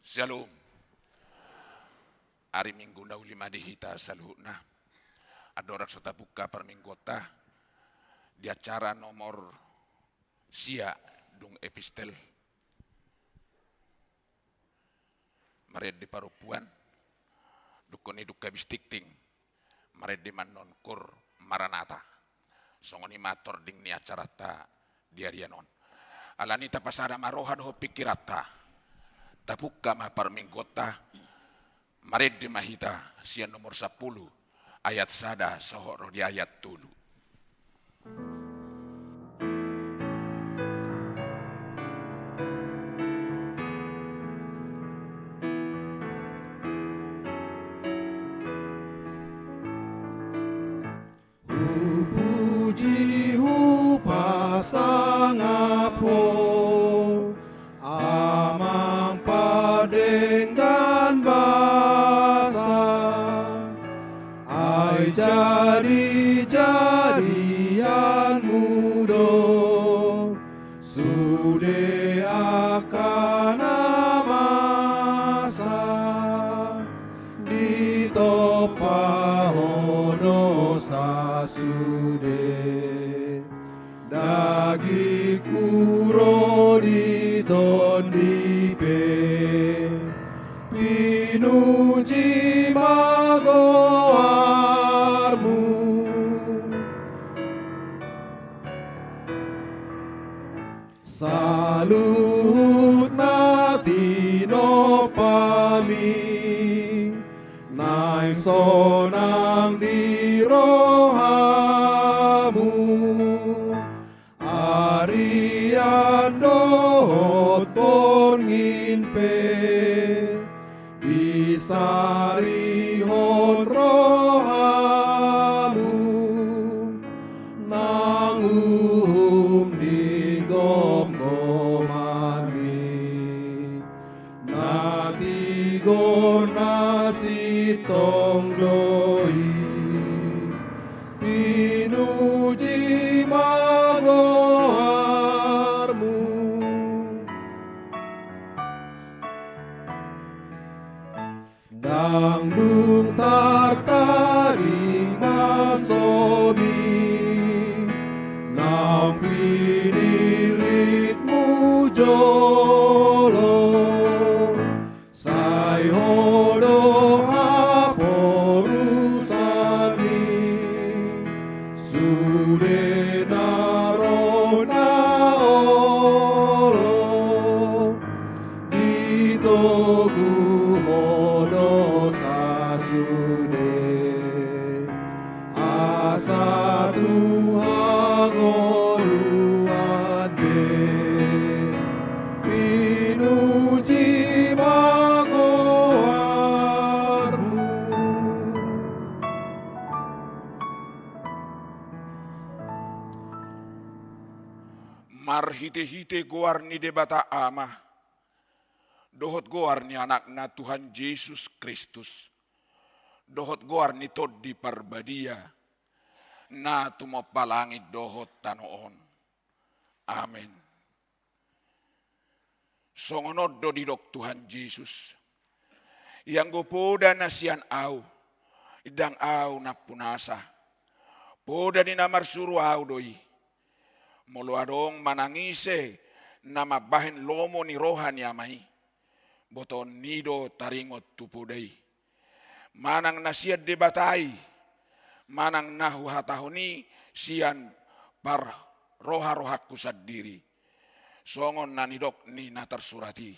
Shalom. Hari Minggu na ulima dihita saluna. Adorak sa tabuka parminggota di acara nomor sia dung epistel. Mared di parupuan dukun iduk kabistikting mared di manonkur maranata. Songoni mator ding ni acara ta diarianon. Alanita pasada marohan ho pikirata. Tabuka ma parminggota mared di mahita sia nomor 10 ayat sada sohoro di ayat tulu. Puji pasangapo amang padenggan basa ai jadian mudo sude akan amasa ditopa hono sasude dagi kuro di tondipe pinuji magoarmu salut natino pami naing sonang di rohamu arian dohot ponginpe isarihon rohamu nangum di gom-gomami natigo nasi tongdoi pinuji magoarmu dangdung tartaring masomi nang pinilit mujolo say hodo haporusani sude narona olo ditogu hodo sasude asa Tuhan oluande pinuji magoarmu Marhite-hite goar ni debata ama. Dohot goar ni anak na Tuhan Yesus Kristus. Dohot goar ni tod di parbadia. Na tumopalangit dohot tanoon. Amen. Songonod do didok Tuhan Yesus. Yang gopoda na siyan au. Idang au na punasa. Poda ni namar suru au doi. Muluadong manangise na mabahin lomo ni rohan yamay. Boton nido taringot tupudai. Manang nasiad debatay. Manang nahuhatahoni siyan par roha-rohak kusad diri. Songon nanidok ni natarsurati.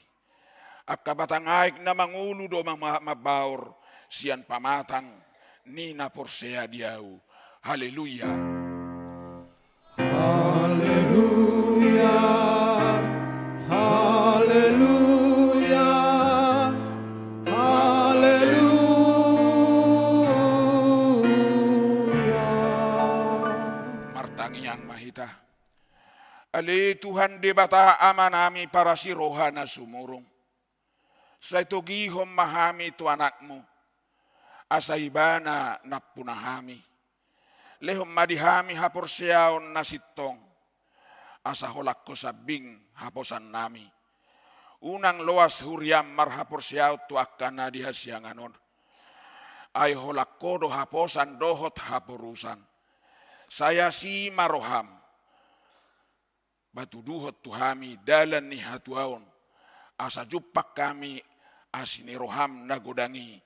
Akabatangaik na mangulu do mabaur siyan pamatang ni naporsea diau. Haleluya. Haleluya, haleluya, haleluya. Martangi yang mahita. Ali Tuhan debata amanami para si rohana sumurong. Sa ito gihom mahami tu anakmu. Asa ibana napunahami. Lehom madihami haporseaon nasitong. Asa holak ko sabing haposan nami. unang loas huriam marhapor siaut tu akana dihasianganon. Ay holakodo haposan dohot haporusan. Saya si maroham. Batu duhot tuhami dalan ni hatuaon. Asa jupak kami asini roham nagodangi.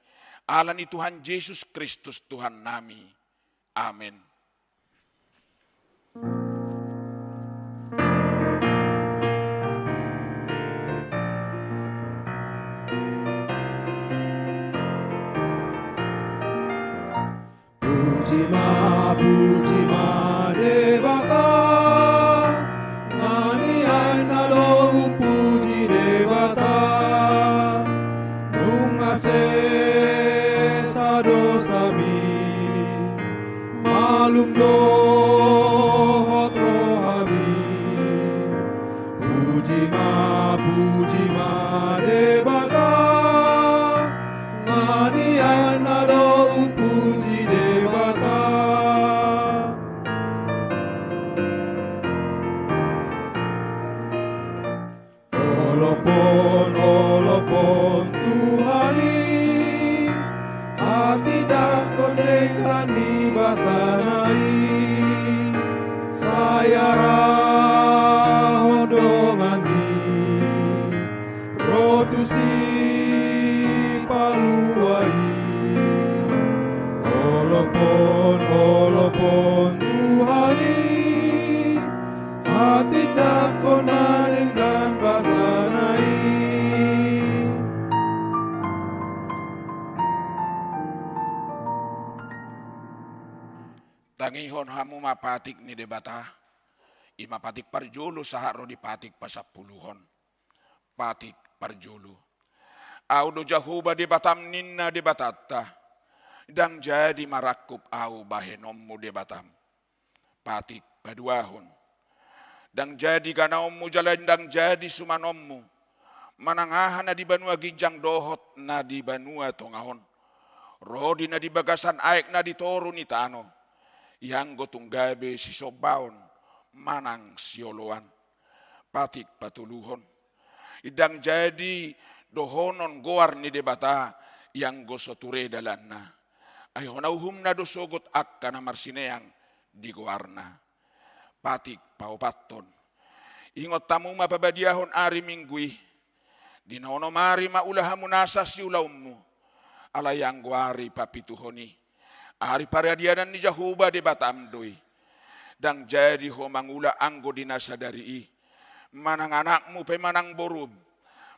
Alani Tuhan Yesus Kristus Tuhan nami. Amin. Puji ma Debata, nani ay nalong puji Debata, nungase sa dosami, malumdohot rohami. Puji ma Debata, nani ay nalong puji Debata. Olopon Tuhani, hati dakon dengrani basanai, saya rahodongani, rotusi paluai. Olopon Tuhani, hati dakon dengrani basanai. Tangihon hamu mapatik ni Debata. Imapatik parjulu saharo dipatik pasapuluhon. Patik parjulu. Audo jahuba Debatam ninna Debatata. Dang jadi marakup au bahenommu Debatam. Patik paduahon. Dang jadi kanaommu jalan dang jadi sumanommu. Manangahan na di banua gijang dohot na di banua tongahon. Rodi na di bagasan aek na di toru ni tano. Yang gotunggabe si sobaon manang sioloan. Patik patuluhon. Idang jadi dohonon goar ni Debata yang gosoture dalanna. Ayhonauhum na dosogot akka na marsineang di goarna. Patik paupaton. Ingot tamu mapabadiahon ari minggui. Dinaonomari maulahamunasa si ulaummu. Alayang goari papituhoni. Ari paradianan ni Jahuba Debata amdoi. Dang jadi ho mangula anggo dinasadari. Manang anakmu pe manang borub.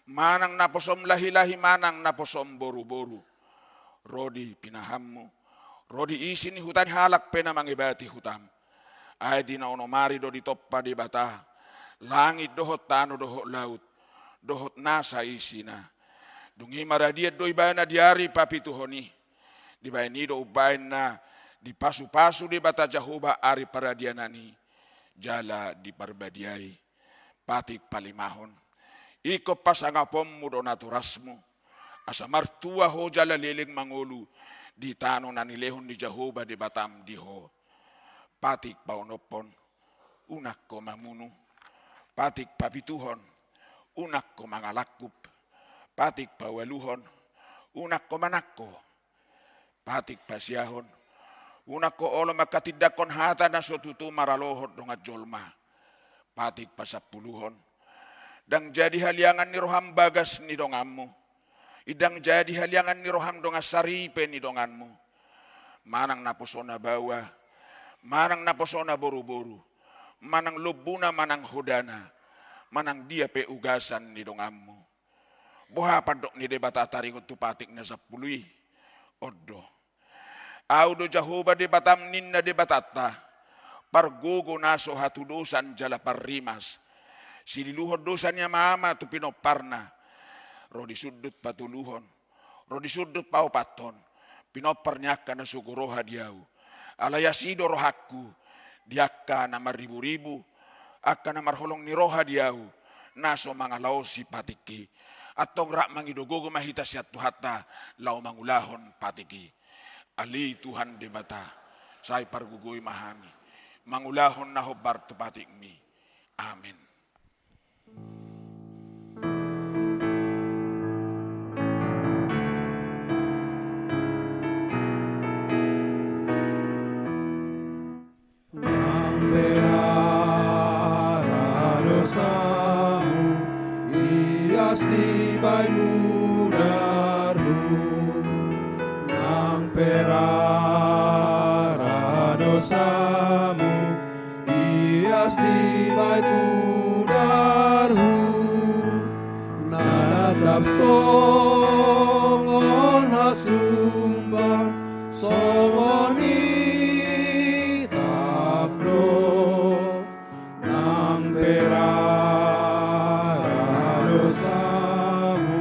Manang naposom lahi-lahi manang naposom boru-boru. Rodi pinahammu. Rodi isi ni hutan halak pe na mangibati hutam. Ay dinaonomari do ditoppa Debata. Langit dohot tano dohot laut. Dohot nasa isina. Dungi maradiat doi bana diari papituhoni. Di bayan nido ubain na di pasu-pasu di bata Jahuba ari paradianani jala di parbadiai patik palimahon iko pasangapommu do naturasmu asa martua ho jala liling mangulu di tano na nilehon di Jahuba di Batam diho patik paunopon unak ko mamunu patik papituhon unak ko mangalakup patik pawaluhon unak ko manakko patik pasiahon. Unak ko olo makatidakon hata na sotutu maralohot dongat jolma. Patik pasapuluhon. Dang jadi haliangan ni roham bagas ni donganmu. Idang jadi haliangan ni roham donga saripe ni donganmu. Manang naposona bawa. Manang naposona boru-boru. Manang lubuna manang hodana. Manang dia pe ugasan ni donganmu. Boha padok ni Debata taringot tu patik na sapului. Odo. Audo Jahuba Debatam ninna Debatata. Pargogo naso hatudosan jala parrimas. Sililuhod dosannya mama tu pinoparna. Rodi sudut patuluhon. Rodi sudut paupaton. Pinoparnyaka na sugoroha diau. Alayasido rohaku. Diaka na maribu-ribu. Aka na marholong ni roha diau. Naso mga laosi patiki. Atong rak mangidogogo mahita siya tuhata lau mangulahon patiki. Ali Tuhan Debata say pargugoy mahami. Mangulahon na hobar tu patik mi. Amen. dosamu, ias di bainu darhu, nang perara dosamu, ias di bainu darhu, nanadap songon hasumba, songon itakdo, nang perara dosamu,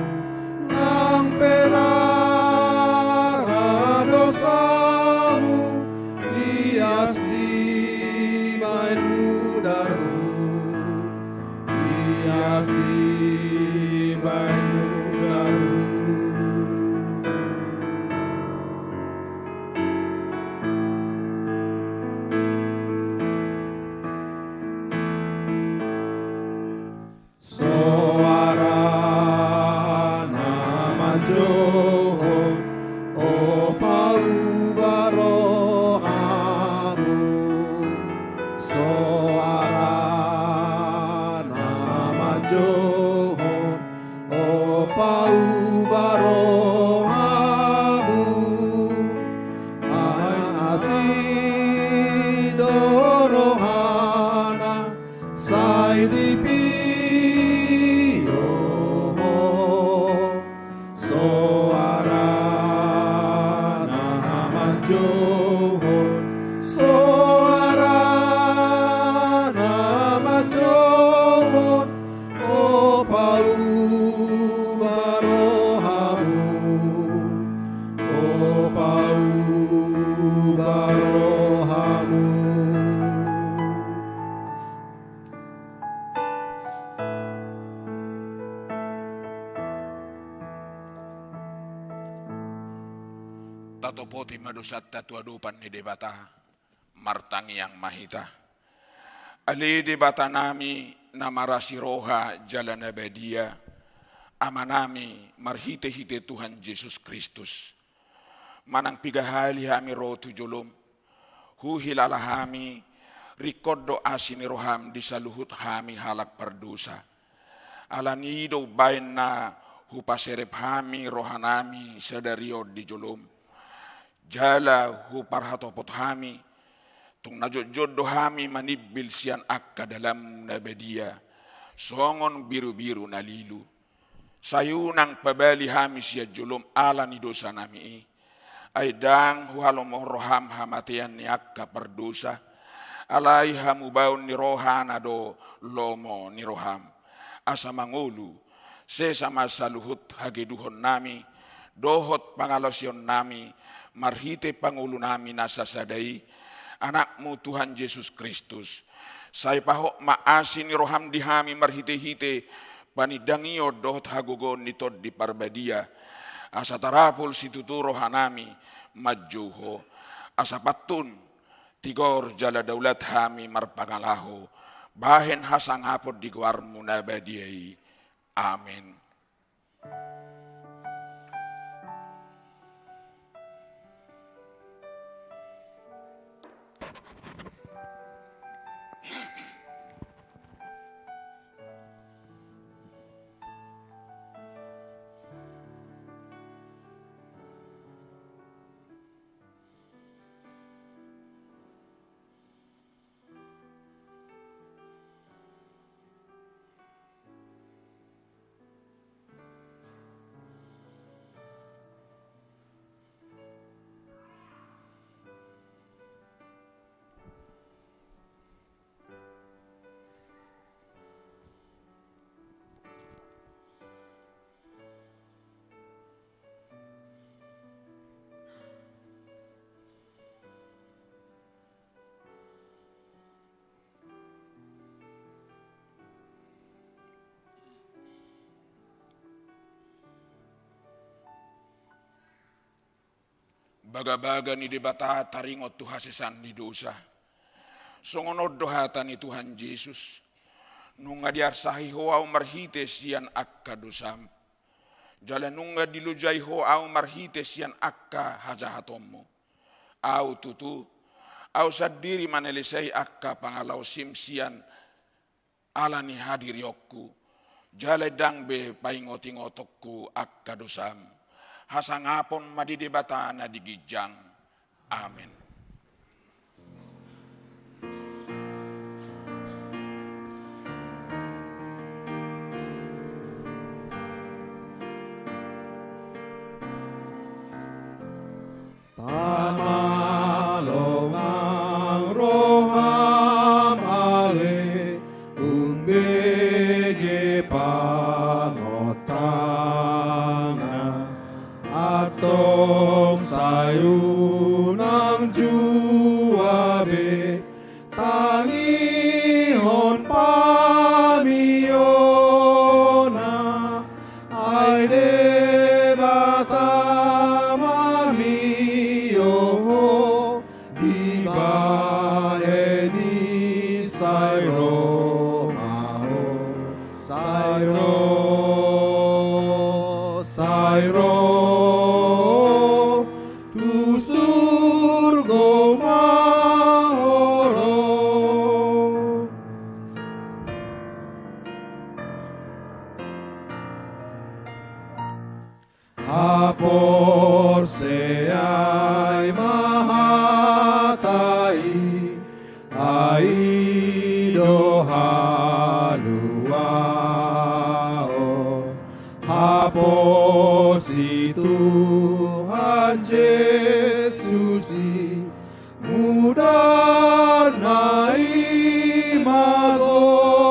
nang perara dosamu, ias di bainu darhu, ias di bainu darhu. Suara nama Johor, o paubarohamu. Suara nama Johor, o paubarohamu. Asidorohana, saidipi. Suara nama Johor, suara nama Johor, o paubarohamu, o paubarohamu. Tatopoti madusatta tuadupan ni debata, martangi yang mahita. Ali debata nami namarasi roha jalan abadia, amanami marhite-hite Tuhan Yesus Kristus. Manang pigahali hami rotu jolom, huhilala hami, rikodo asini roham di saluhut hami halak perdosa. Alanido bain na hupaserep hami rohanami sadario di jolom. Jala hu parhatopot hami, tung najod-jodo hami manibil sian akka dalam nabadia, songon biru-biru nalilu. Sayunang pabali hami siya julom ala ni dosa nami ay dang huhalom roham hamatian ni akka perdosa, alay hamubaon ni rohana do lomo ni roham. Asa mangulu, sesama saluhut hageduhon nami, dohot pangalosyon nami, marhite pangulo namin nasa saday, anakmu Tuhan Yesus Kristus. Say paho maasin ni roham dihami marhite-hite, panidangio dohot hagugon nitod di parbadia. Asa tarapul situturo hanami, madjuho. Asa patun, tigor jala daulat hami marpangalaho. Bahen hasang hapod di guarmu nabadiay. Amen. Baga-baga ni debata taringot tu hasisan ni dosa. Songonod dohatan ni Tuhan Yesus. Nunga diar sahi hoaw marhite siyan akka dosam. Jala nunga dilujay hoaw marhite siyan akka hajahatommo. Au tutu, au sadiri manelisay akka pangalaw simsiyan alani hadir yokku, jale dang be paingoti ngotokku akka dosam, hasangapon madidebatana digijang. Amin. Tamalongang roham ale umbege pangotana atong sayunang juabe tangihon pamiyona ay debata Apor seay mahatai aido haluao hapos Tuhan Yesus mudah naik magolom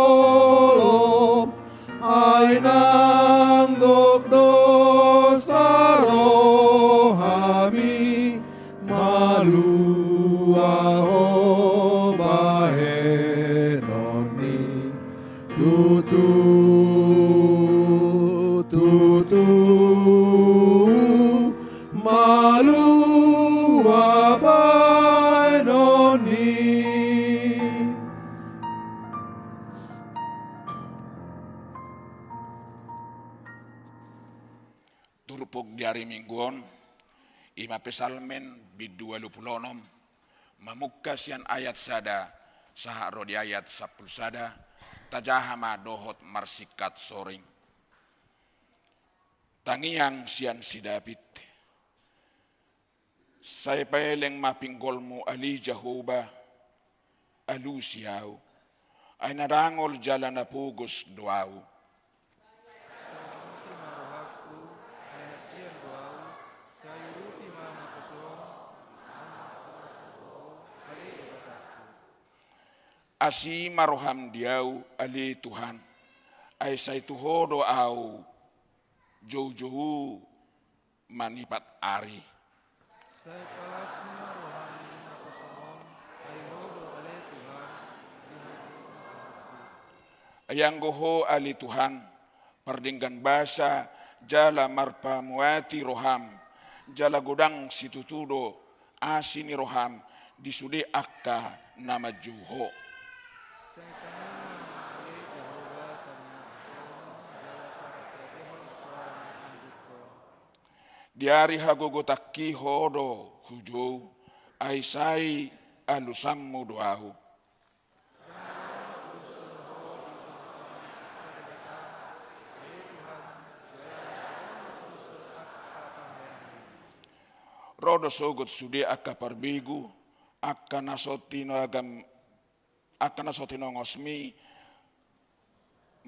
ay nanggok dosa rohami maluaho bahenoni tutu malua bahenoni. Turupog di hari Mingguon, ima pesalmen bidua lupulonom, mamukasian ayat sada, saharo di ayat 10 sada, tajahama dohot marsikat soring. Tangiang sian si David, saya peleng mapinggolmu ali Jehovah, alu siau, ay narangol jalan na pugos doau. Asi maroham diau ali Tuhan, ay say tuhodo au jauh-jauh manipat ari. Say palas maroham nakosoon ay hodo ale Tuhan. Ayang goho ali Tuhan, pardinggan basa jala marpa muati roham, jala godang situtudo asini roham disude akka nama juho. Diari hagogotakki hodo hujou aisai alusammu doahu. Rodo sogot sude akka parbigu akka nasotino ngosmi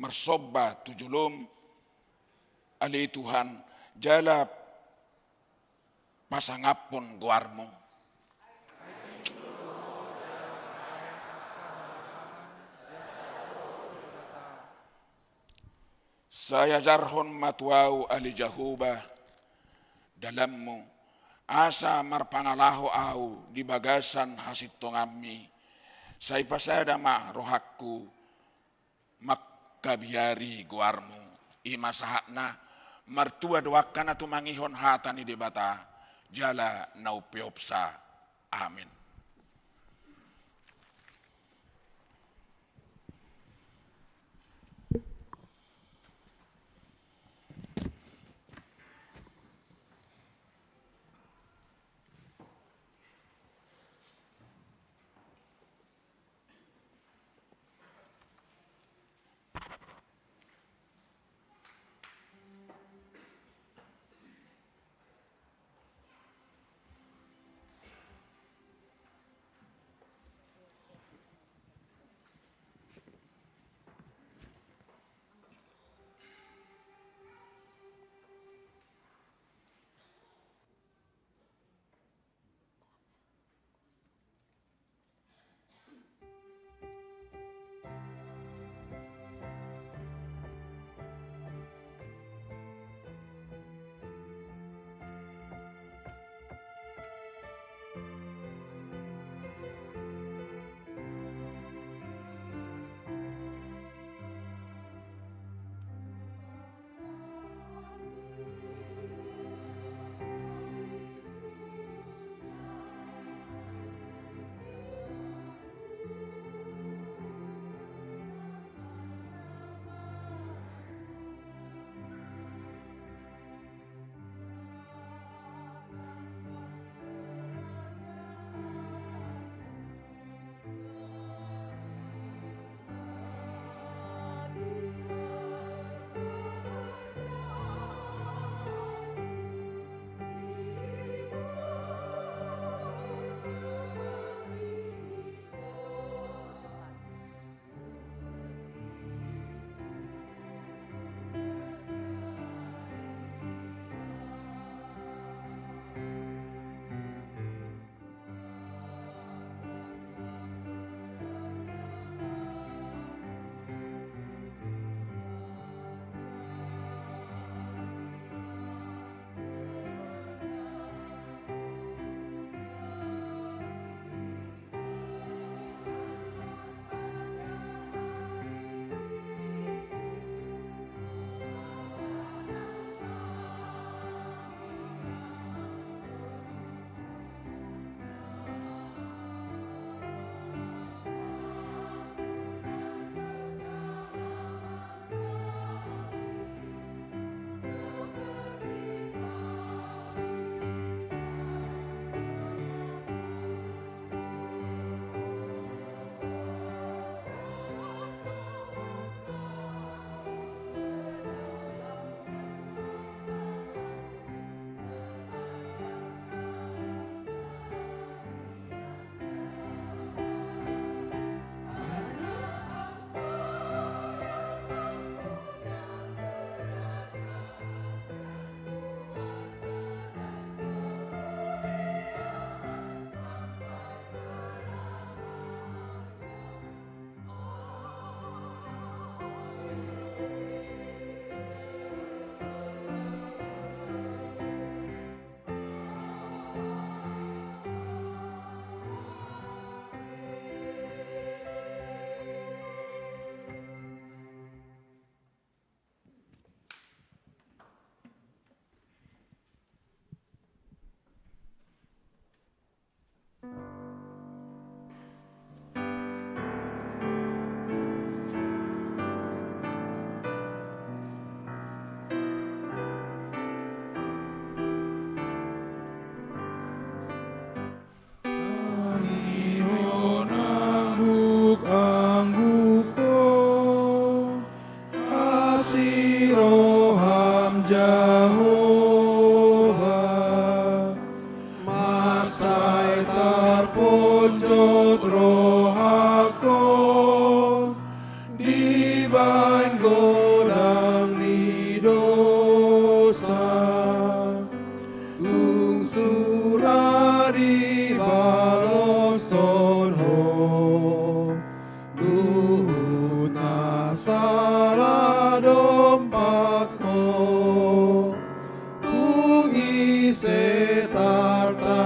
marsoba tujulum ali Tuhan jala pasangapon guarmo. Saya jarhon matuau ali Jehovah dalammu asa marpangalaho au di bagasan hasit tongami say pasada ma rohakku makkabiari guarmu imasahakna martua doakan atu mangihon hatani debata jala naupiopsa. Amin. Jehovah, masai terpucuk rohaku, di bain godang ni dosa, tung suradi baloson ho, luhut nasala dompako, tung ise tartahasa.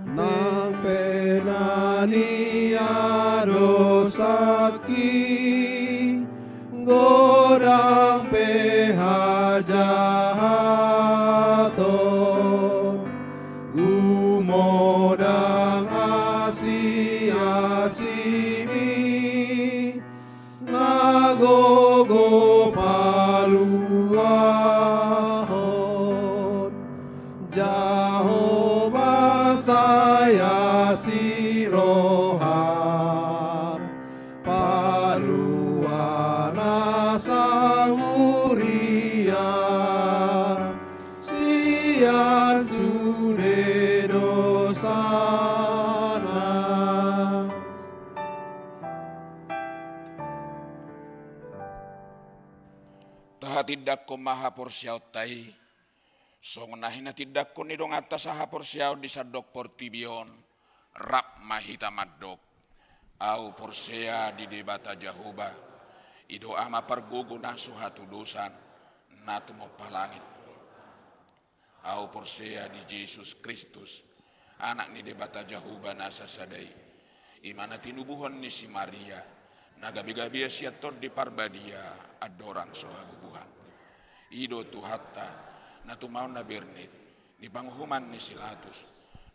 Nang penani adosaki, godang pehajahaton, gumodang asi-asini, nagogo paluahon, Jehovah saya siroha, paluana sahuria, sian sude dosana. Taha tidak ko maha porsiaw tai, song nahina tidak ko nidong atas saha porsiaw di sadok portibion, rap mahita madok, au porsea di debata Jehovah, ido ama pergugu nasu hatu dosan, natu mo palangit. Au porsea di Yesus Kristus, anak ni debata Jehovah nasa sadai, imana tinubuhon ni si Maria, nagabi-gabi siator di parbadia, adorang sohabubuhan. Ido tuhatta, natumau na bernit, ni panghuman ni silatus,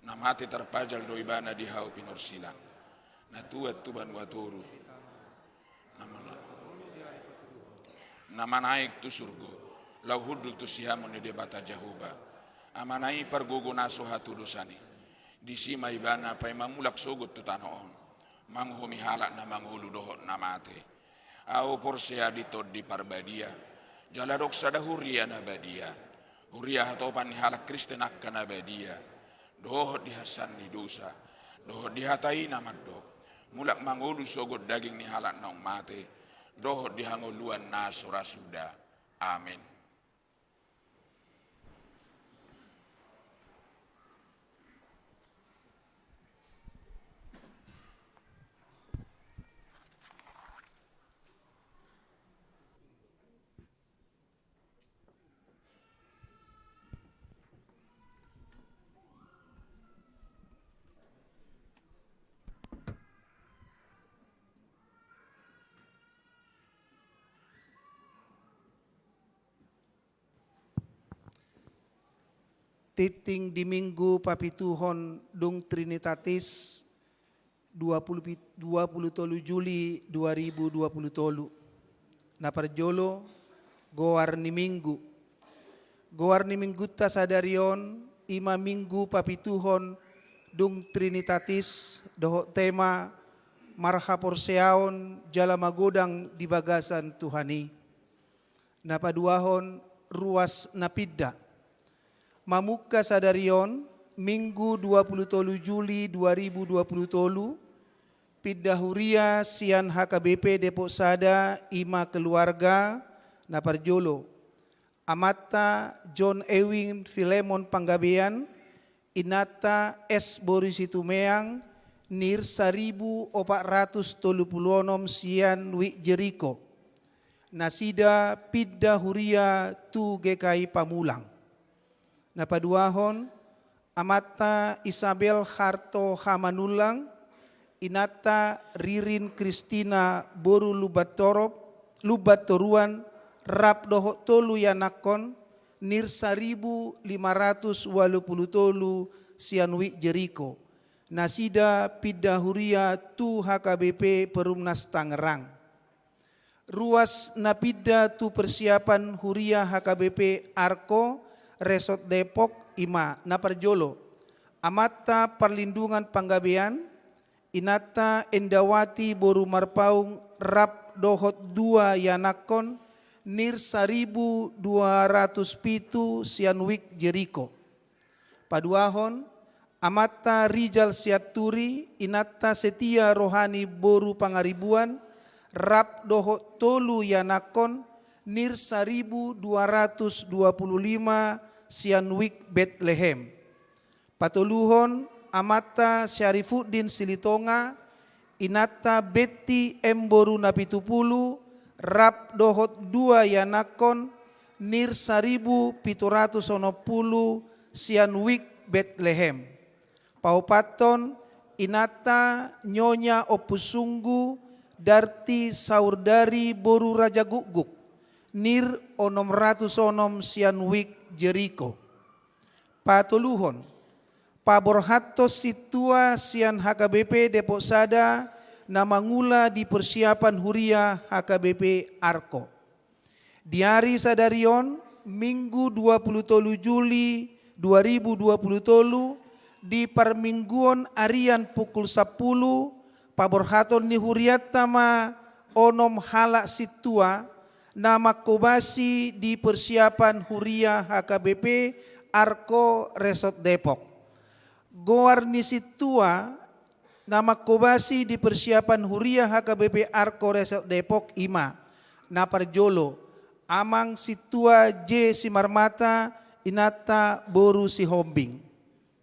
namati terpajal doibana di hau pinorsilang, natuat tuban waturu, nama naik tu surgo, lau hudul tu sihamun ni debata Jehovah, amanai pergugu naso hatu dosani, di sima ibana pai mamulak sogot tu tanoon, manghumi halak na manghulu dohot namate, au porsea ditod di parbadia, jaladok sada huria nabadia, huria hatopan ni halak Kristen akka nabadia, dohot di hasan ni dosa, dohot di hatai namadok, mulak manghulu sogot daging ni halak nong mate, dohot di hanguluan naso rasuda. Amin. Titing di Minggu Papituhon Dung Trinitatis 23 Juli 2020. Naparjolo goar ni Minggu. Goar ni Minggu ta sadarion ima Minggu Papituhon Dung Trinitatis doho tema marha porseaon jala magodang di bagasan Tuhani. Napaduahon ruas napidda. Mamuka sadarion Minggu 23 Juli 2020 pidda huria sian HKBP Depok Sada ima keluarga naparjolo Amata John Ewing Filemon Panggabean Inata S Boris Itumeang Nir 1436 sian Wi Jeriko Nasida pidda huria tu GKI Pamulang. Napaduahon Amata Isabel Harto Hamanulang Inata Ririn Kristina Boru Lubatoruan Rap doho tolu yanakon Nir 1580 sianwi Jeriko Nasida pidda huria tu HKBP Perumnas Tangerang. Ruas napidda tu persiapan huria HKBP Arko Resort Depok ima naparjolo Amata Perlindungan Panggabean, Inata Endawati Boru Marpaung Rap Dohot 2 Yanakon, Nir 1200 pitu Sianwik Jeriko. Paduahon, Amata Rijal Siaturi, Inata Setia Rohani Boru Pangaribuan, Rap Dohot Tolu Yanakon, Nir 1225 Sianwik Bethlehem. Patuluhon, Amata Syarifuddin Silitonga, Inata Betty Emboru Napitupulu, Rap Dohot 2 Yanakon, Nir 1780 Sianwik Bethlehem. Paupaton, Inata Nyonya Opusunggu Darti Saurdari Boru Raja Guguk, Nir 600 Sianwik Jeriko. Patuluhon, Paborhato Situa Sian HKBP Depok Sada namangula di persiapan huria HKBP Arko. Diari Sadarion Minggu 23 Juli 2020 di Permingguan Arian pukul 10 Paborhaton ni huriat tama onom halak situa nama kobasi di persiapan huria HKBP Arko Resort Depok. Goar ni situa nama kobasi di persiapan huria HKBP Arko Resort Depok Ima. Naparjolo amang situa J Simarmata Inata Boru Sihombing.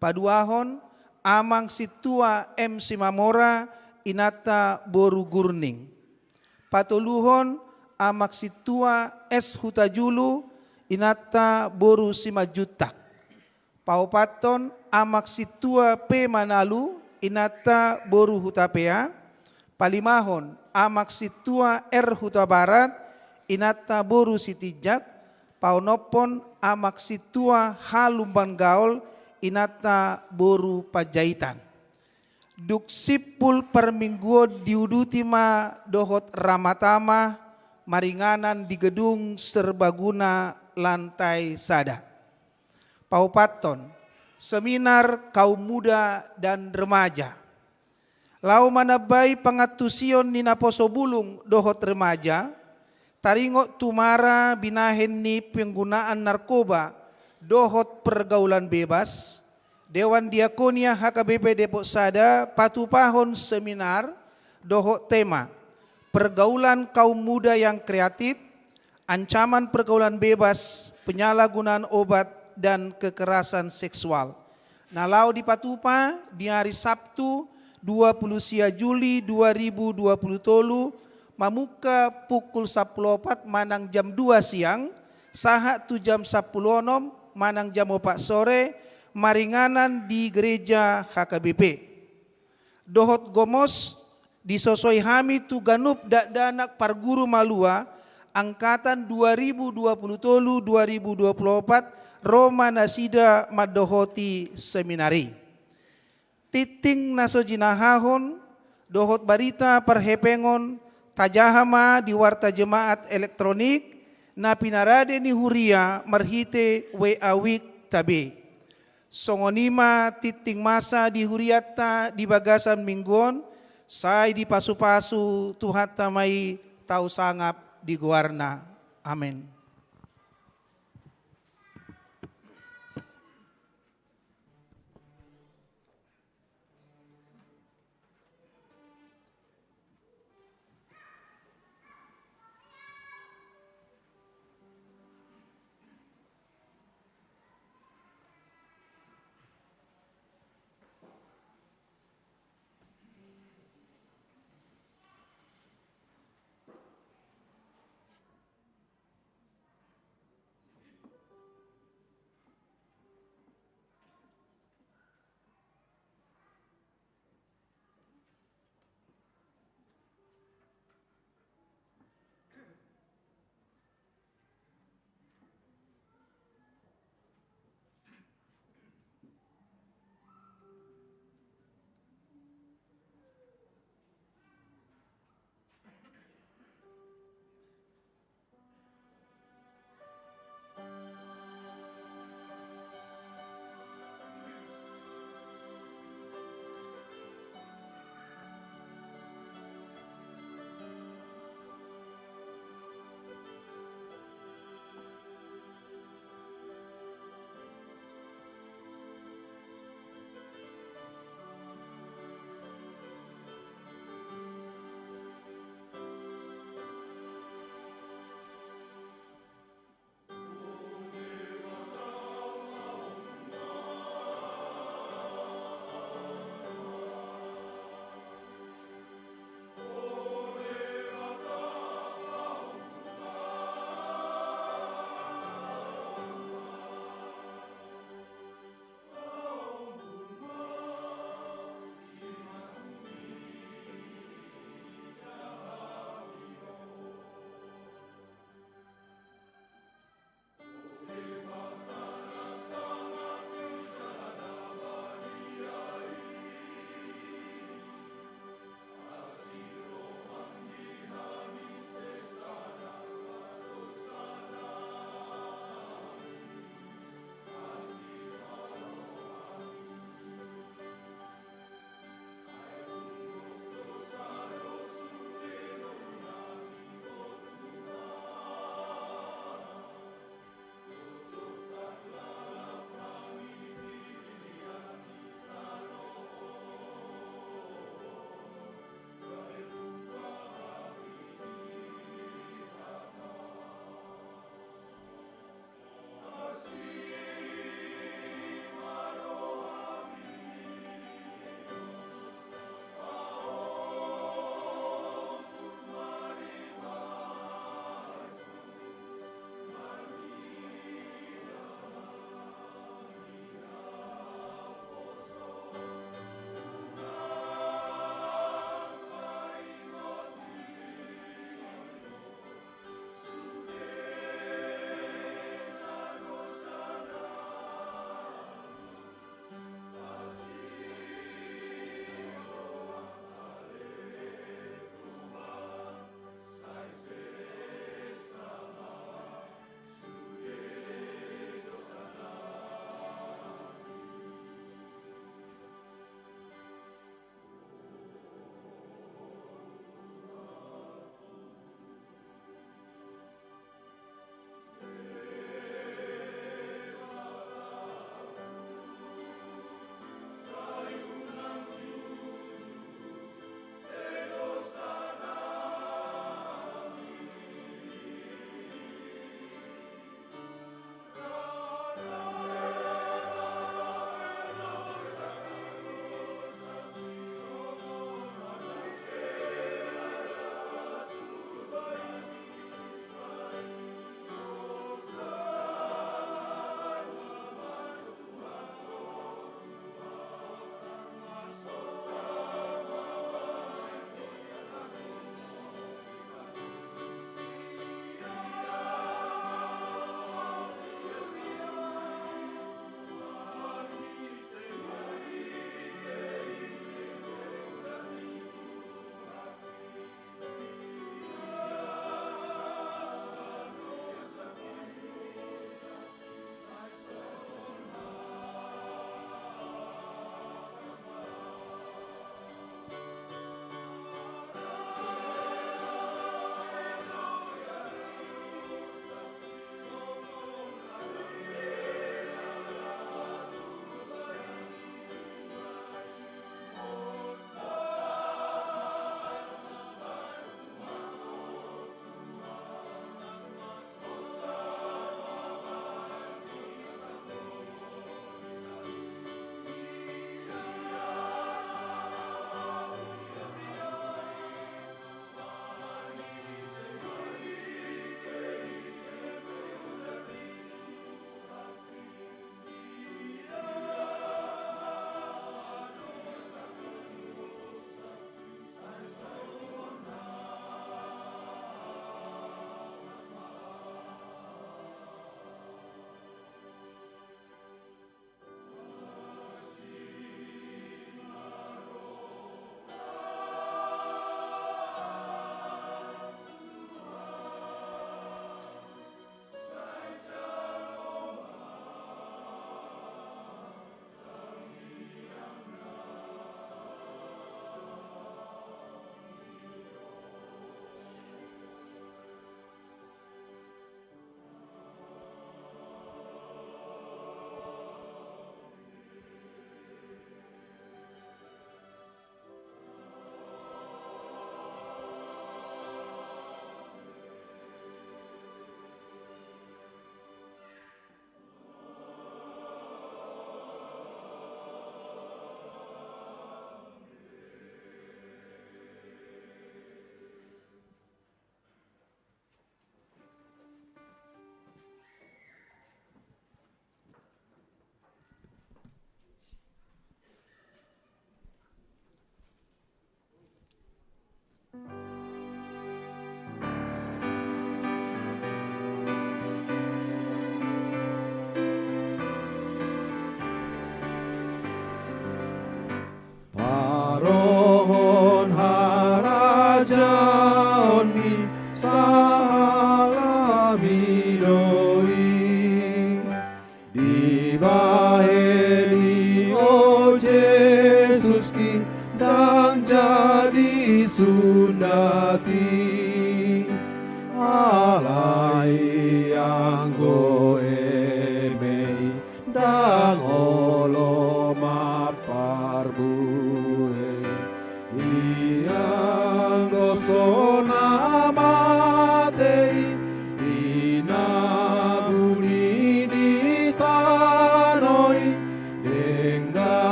Paduahon amang situa M Simamora Inata Boru Gurning. Patuluhon amak situa S Hutajulu Inata Boru Simajutak. Paupaton amak situa P Manalu Inata Boru Hutapea. Palimahon amak situa R Huta Barat Inata Boru Sitijak. Paunopon amak situa H Lumban Gaul Inata Boru Pajaitan. Duk sipul permingguo diudutima dohot ramatama maringanan di gedung serbaguna lantai sada. Paupaton seminar kaum muda dan remaja. Lau manabai pangatusion ni naposo bulung dohot remaja, taringok tumara binahen ni penggunaan narkoba dohot pergaulan bebas. Dewan Diakonia HKBP Depok Sada patupahon seminar dohot tema pergaulan kaum muda yang kreatif, ancaman pergaulan bebas, penyalahgunaan obat dan kekerasan seksual. Nalau di Patupa di hari Sabtu 20 Juli 2020 tolu mamuka pukul 14 manang jam 2 siang saha tu jam 10 manang jam 4 sore maringanan di gereja HKBP. Dohot gomos disosoi hami tu ganup danak parguru malua angkatan 2023-2024 Roma Nasida Madohoti Seminari. Titing nasojinahahon dohot barita perhepengon tajahama di warta jemaat elektronik na pinarade ni huria marhite weawik tabe. Songonima titing masa di huriata di bagasan mingguon sai di pasu-pasu tuhat tamai tau sangap di guarna. Amin.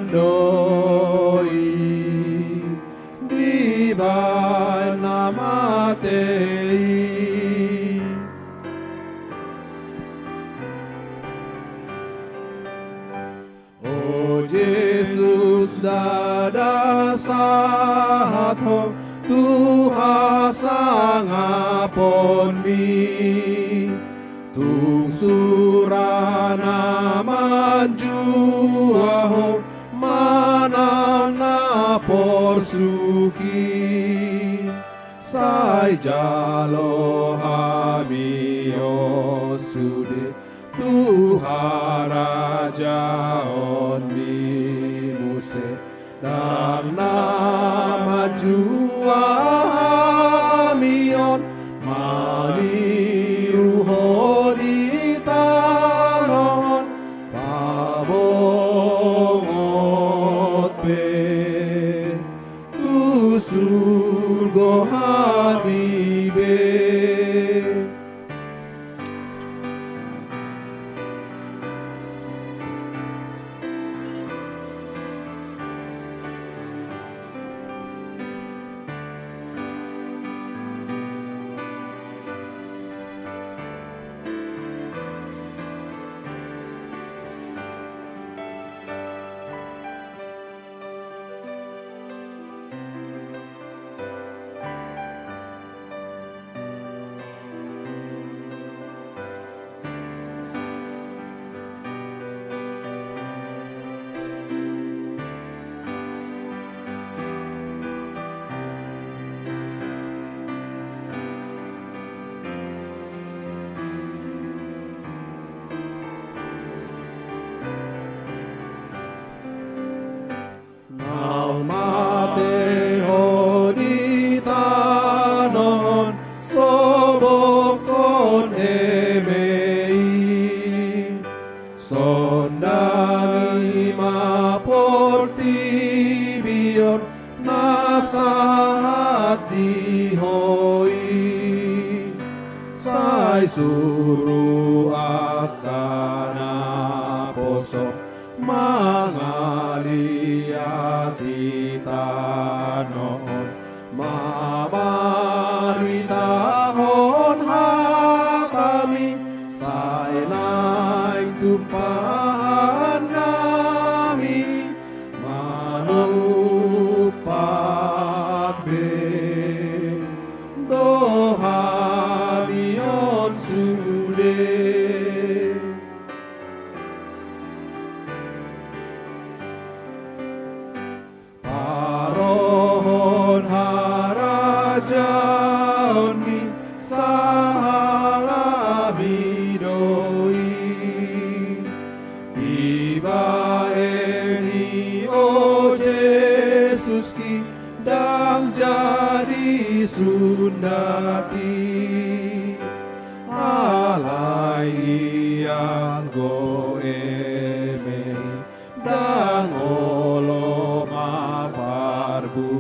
noi Divai nama Dei. O Yesus dadasato Tuhan sangapon mi Tung surana manjuaho manang na porsuki Sai jalo hamio sude Tuhan raja on mi muse dan nama jua hamion mani ruho di tanon pabongot pe usul go habibe. Sondangi ma portibion nasahat dihoi sai suru akana poso mangaliati tanon mabaritahon hatami sai naik tumpahan nami manupat be dohamion sude parohon harajaon mi salamidoi Dibaeni o Yesus ki dang jadi sundati alai yang goeme dang olo maparbue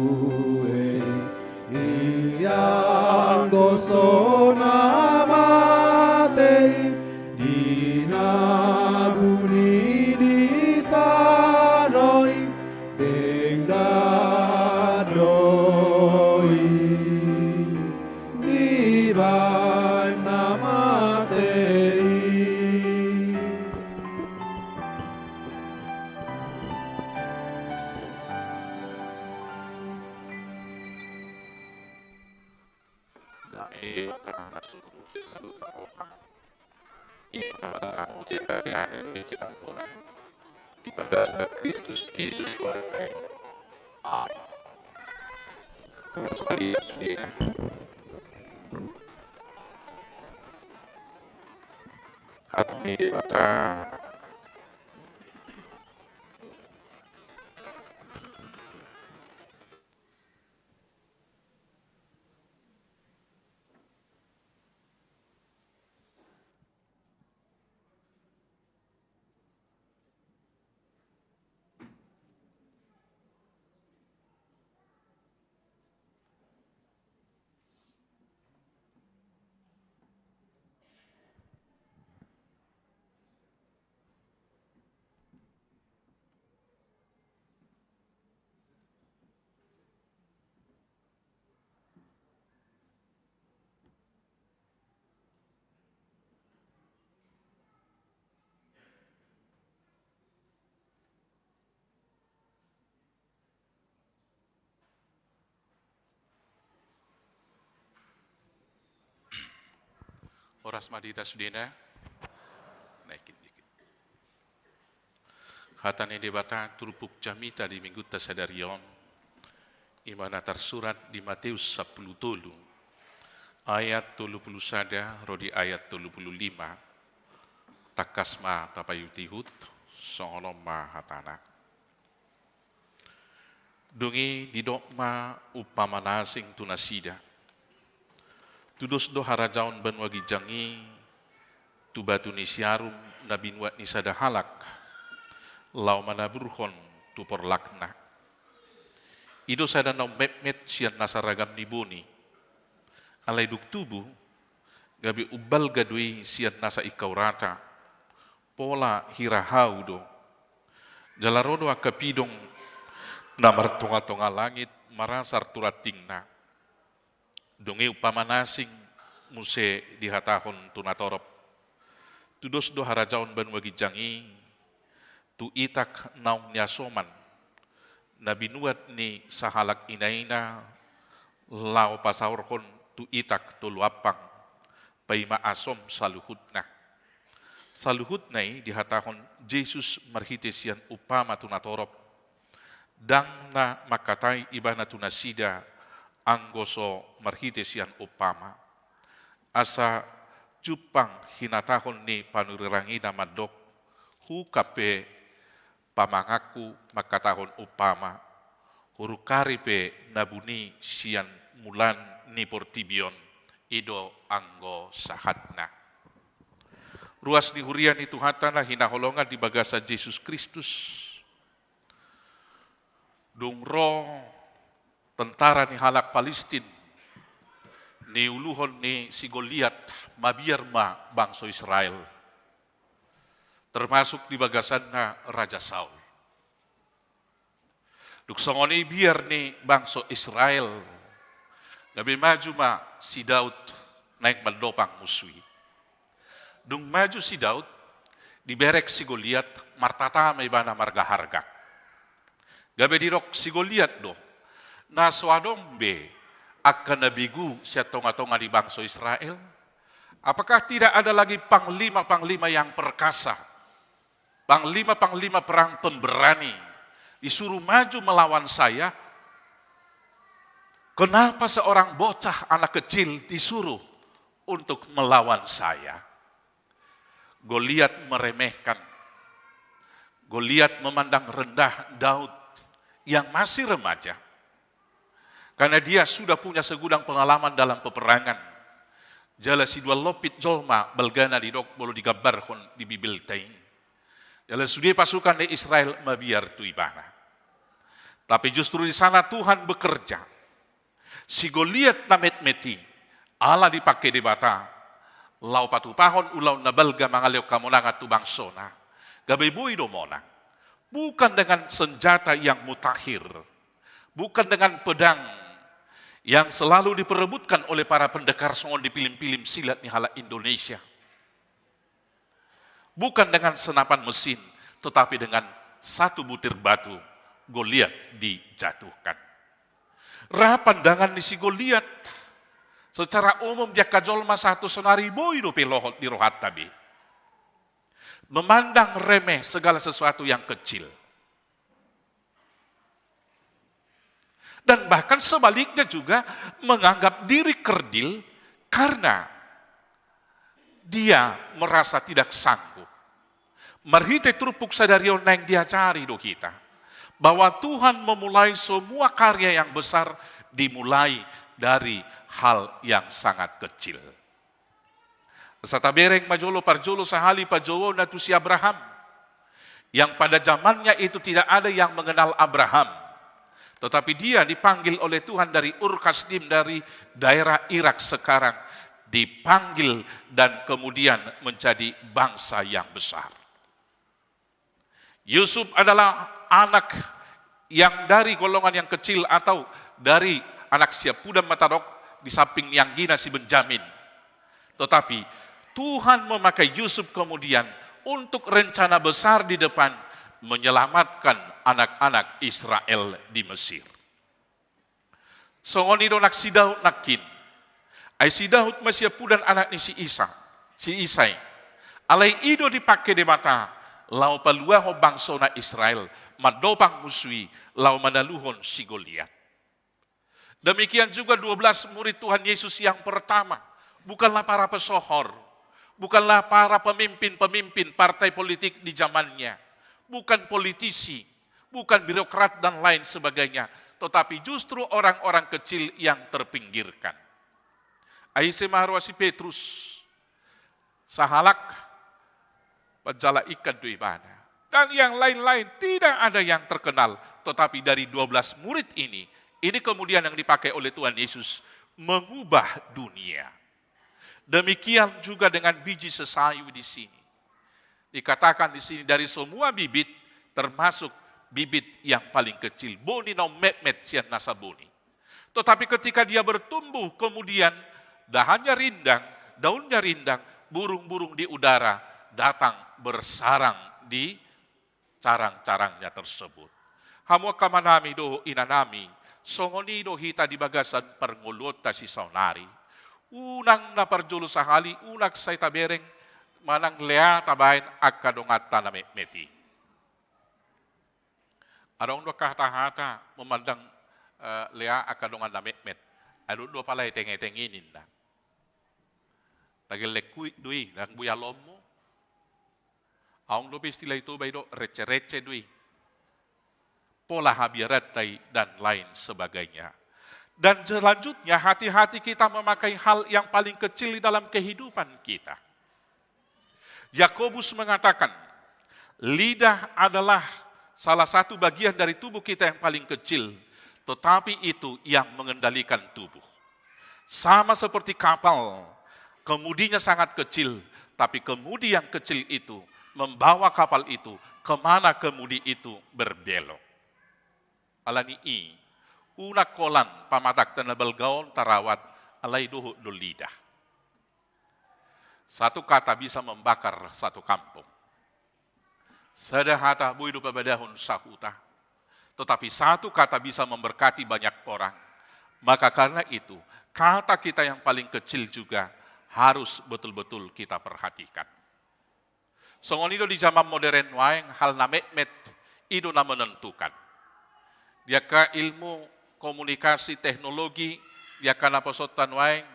yang gosona matei dinabuni di tanoi denggadoi di nama Dei. Kepada Kristus Yesus Tuhan. Sekali ya, hati baca Oras madita sudena. Naikin dikit. Hatane debata turupuk jamita di minggu tasadarion. Imana tersurat di Matius 10 ayat 30 sada rodi ayat 35. Takasma tapayutihut songonom mahatana. Dungi didokma upamanasing tunasida. Tudus do harajaon banwagi jangi tubatu nisyarum nabinwat nisada halak lau manaburhon tupor lakna. Ido sada nau mepmet sian nasaragam nibuni alai duk tubuh gabi ubal gadui sian nasa ikau rata pola hirahau do jalarodo akapidong namar tonga-tonga langit marasar turatingna. Donge upamanasing muse dihatahon tunatorop. Tudos do harajaon banwagi jangi tu itak naung nyasoman na binuat ni sahalak inaina lao pasaurhon tu itak tuluapang paima asom saluhutna. Saluhutnai dihatahon Jesus marhitesian upama tunatorop dang na makatai ibana tunasida anggoso marhitesian upama asa cupang hinatahon ni panurirangina madok hukape pamangaku makatahon upama hurukari pe nabuni sian mulan ni portibion ido anggo sahatna. Ruas di hurian itu hatana hinaholongan di bagasa Yesus Kristus dungro tentara ni halak Palestin ni uluhon ni si Goliat mabiar ma bangsa Israel termasuk di bagasanna Raja Saul. Duk songoni biar ni bangsa Israel gabi maju ma si Daud naik maldopang muswi. Dung maju si Daud diberek si Goliat martata may bana marga harga. Gabi dirok si Goliat do na swadombe akan nabigu siya tonga-tonga di bangsa Israel? Apakah tidak ada lagi panglima-panglima yang perkasa? Panglima-panglima perang pemberani disuruh maju melawan saya? Kenapa seorang bocah anak kecil disuruh untuk melawan saya? Goliat meremehkan. Goliat memandang rendah Daud yang masih remaja. Karena dia sudah punya segudang pengalaman dalam peperangan. Jala si dua lopit jolma belgana di dok bolu digabarhon di Bibil tai. Jala sudah pasukan di Israel mabiar tu ibana. Tapi justru di sana Tuhan bekerja. Si Goliat namet meti. Allah dipakai di bata. Lau patu pahon ulau nabalga mangaleo kamonanga tu bangsona. Gabe bui domona. Bukan dengan senjata yang mutakhir. Bukan dengan pedang yang selalu diperebutkan oleh para pendekar songon di film-film silat ni hala Indonesia. Bukan dengan senapan mesin, tetapi dengan satu butir batu Goliat dijatuhkan. Ra pandangan ni si Goliat secara umum dia kajolma satu sonari boy do pelohot di rohat tabi. Memandang remeh segala sesuatu yang kecil. Dan bahkan sebaliknya juga menganggap diri kerdil karena dia merasa tidak sanggup. Marhite trupuk sadarion yang diacari do kita. Bahwa Tuhan memulai semua karya yang besar dimulai dari hal yang sangat kecil. Satabereng majolo parjolo sahali pajowo natu si Abraham. Yang pada zamannya itu tidak ada yang mengenal Abraham. Tetapi dia dipanggil oleh Tuhan dari Ur Kasdim, dari daerah Irak sekarang. Dipanggil dan kemudian menjadi bangsa yang besar. Yusuf adalah anak yang dari golongan yang kecil atau dari anak Siapudam Matadok di samping yang gina si Benjamin. Tetapi Tuhan memakai Yusuf kemudian untuk rencana besar di depan menyelamatkan anak-anak Israel di Mesir. Songoni do nak si Daud nakin. Ai si Daud masih pudan anak ni si Isa. si Isai. Alai ido dipakai di mata, lau palua ho bangsa na Israel, madopang musui, lau manaluhon si Goliat. Demikian juga 12 murid Tuhan Yesus yang pertama, bukanlah para pesohor, bukanlah para pemimpin-pemimpin partai politik di zamannya, bukan politisi, bukan birokrat dan lain sebagainya, tetapi justru orang-orang kecil yang terpinggirkan. Aise maharwa si Petrus, sahalak, pajala ikan du ibadah. Dan yang lain-lain tidak ada yang terkenal, tetapi dari 12 murid ini kemudian yang dipakai oleh Tuhan Yesus mengubah dunia. Demikian juga dengan biji sesayu di sini. Dikatakan di sini dari semua bibit termasuk bibit yang paling kecil. Boni nau met sian nasaboni. Tetapi ketika dia bertumbuh kemudian dahannya rindang, daunnya rindang, burung-burung di udara datang bersarang di carang-carangnya tersebut. Hamwa kamanami do inanami, songoni do hita di bagasan perngulota si saunari. Unang na parjulu sahali, unak say tabereng, manang lea tabain akadongata na meti. Arong do kahata-hata memandang lea akadongan na met. Ado do palay tenge-tenginin na. Tagilekui dui, nang buyalomo. Aong do istilah itu baydo receh-receh dui. Pola habiaratai dan lain sebagainya. Dan selanjutnya hati-hati kita memakai hal yang paling kecil di dalam kehidupan kita. Yakobus mengatakan, lidah adalah salah satu bagian dari tubuh kita yang paling kecil, tetapi itu yang mengendalikan tubuh. Sama seperti kapal, kemudinya sangat kecil, tapi kemudi yang kecil itu membawa kapal itu kemana kemudi itu berbelok. Alani una kolan pamatak tanabal gaon tarawat alai duhu lidah. Satu kata bisa membakar satu kampung. Sadahata buidu pabadahun sahuta. Tetapi satu kata bisa memberkati banyak orang. Maka karena itu, kata kita yang paling kecil juga harus betul-betul kita perhatikan. Songonido di zaman modern waeng hal na met itu na menentukan. Dia ka ilmu komunikasi teknologi, dia ka na posotan waeng,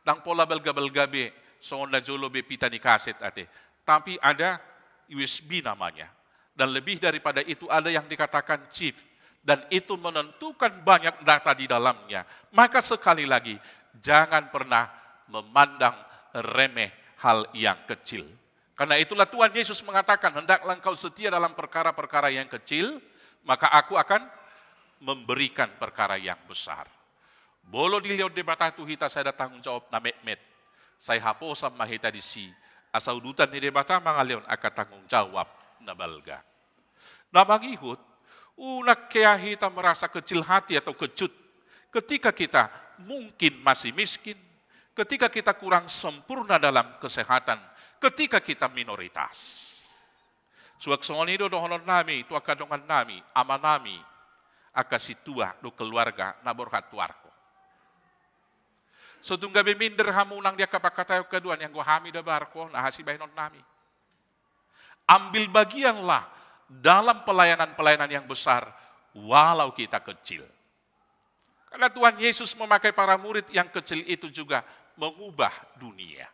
dang pola belga-belgabe, songon na jolo be pita ni kaset ate. Tapi ada USB namanya. Dan lebih daripada itu ada yang dikatakan chip. Dan itu menentukan banyak data di dalamnya. Maka sekali lagi, jangan pernah memandang remeh hal yang kecil. Karena itulah Tuhan Yesus mengatakan, hendaklah engkau setia dalam perkara-perkara yang kecil, maka aku akan memberikan perkara yang besar. Bolo dilihat di mata hita saya ada tanggung jawab na met. Saya haposan mahita di si. Asal dutan ni debata mga leon akan tanggung jawab na balga. Na mangihut, unak kaya kita merasa kecil hati atau kecut. Ketika kita mungkin masih miskin. Ketika kita kurang sempurna dalam kesehatan. Ketika kita minoritas. Suak songonido dohonon nami, tua kadongan nami, ama nami, akasitua do keluarga naborhat warko. So tungga beminder hamunang dia kapakatayo keduan yang gua hami da barko na hasi bainon nami. Ambil bagianlah dalam pelayanan-pelayanan yang besar walau kita kecil. Karena Tuhan Yesus memakai para murid yang kecil itu juga mengubah dunia.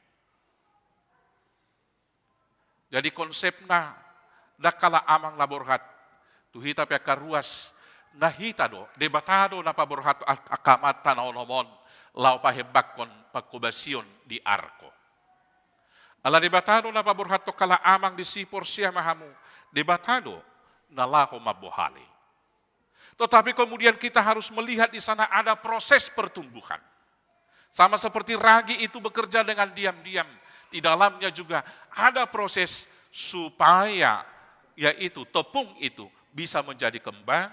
Jadi konsepnya dakala amang laborhat tuhita peka ruas nahita do debatado na paborhat akamat tanaonomon lau pahebakon pakubasion di arko. Ala debatado na paborhat to kala amang disipor siya mahamu debatado na laho mabuhali. Tetapi kemudian kita harus melihat di sana ada proses pertumbuhan. Sama seperti ragi itu bekerja dengan diam-diam. Di dalamnya juga ada proses supaya yaitu tepung itu bisa menjadi kembang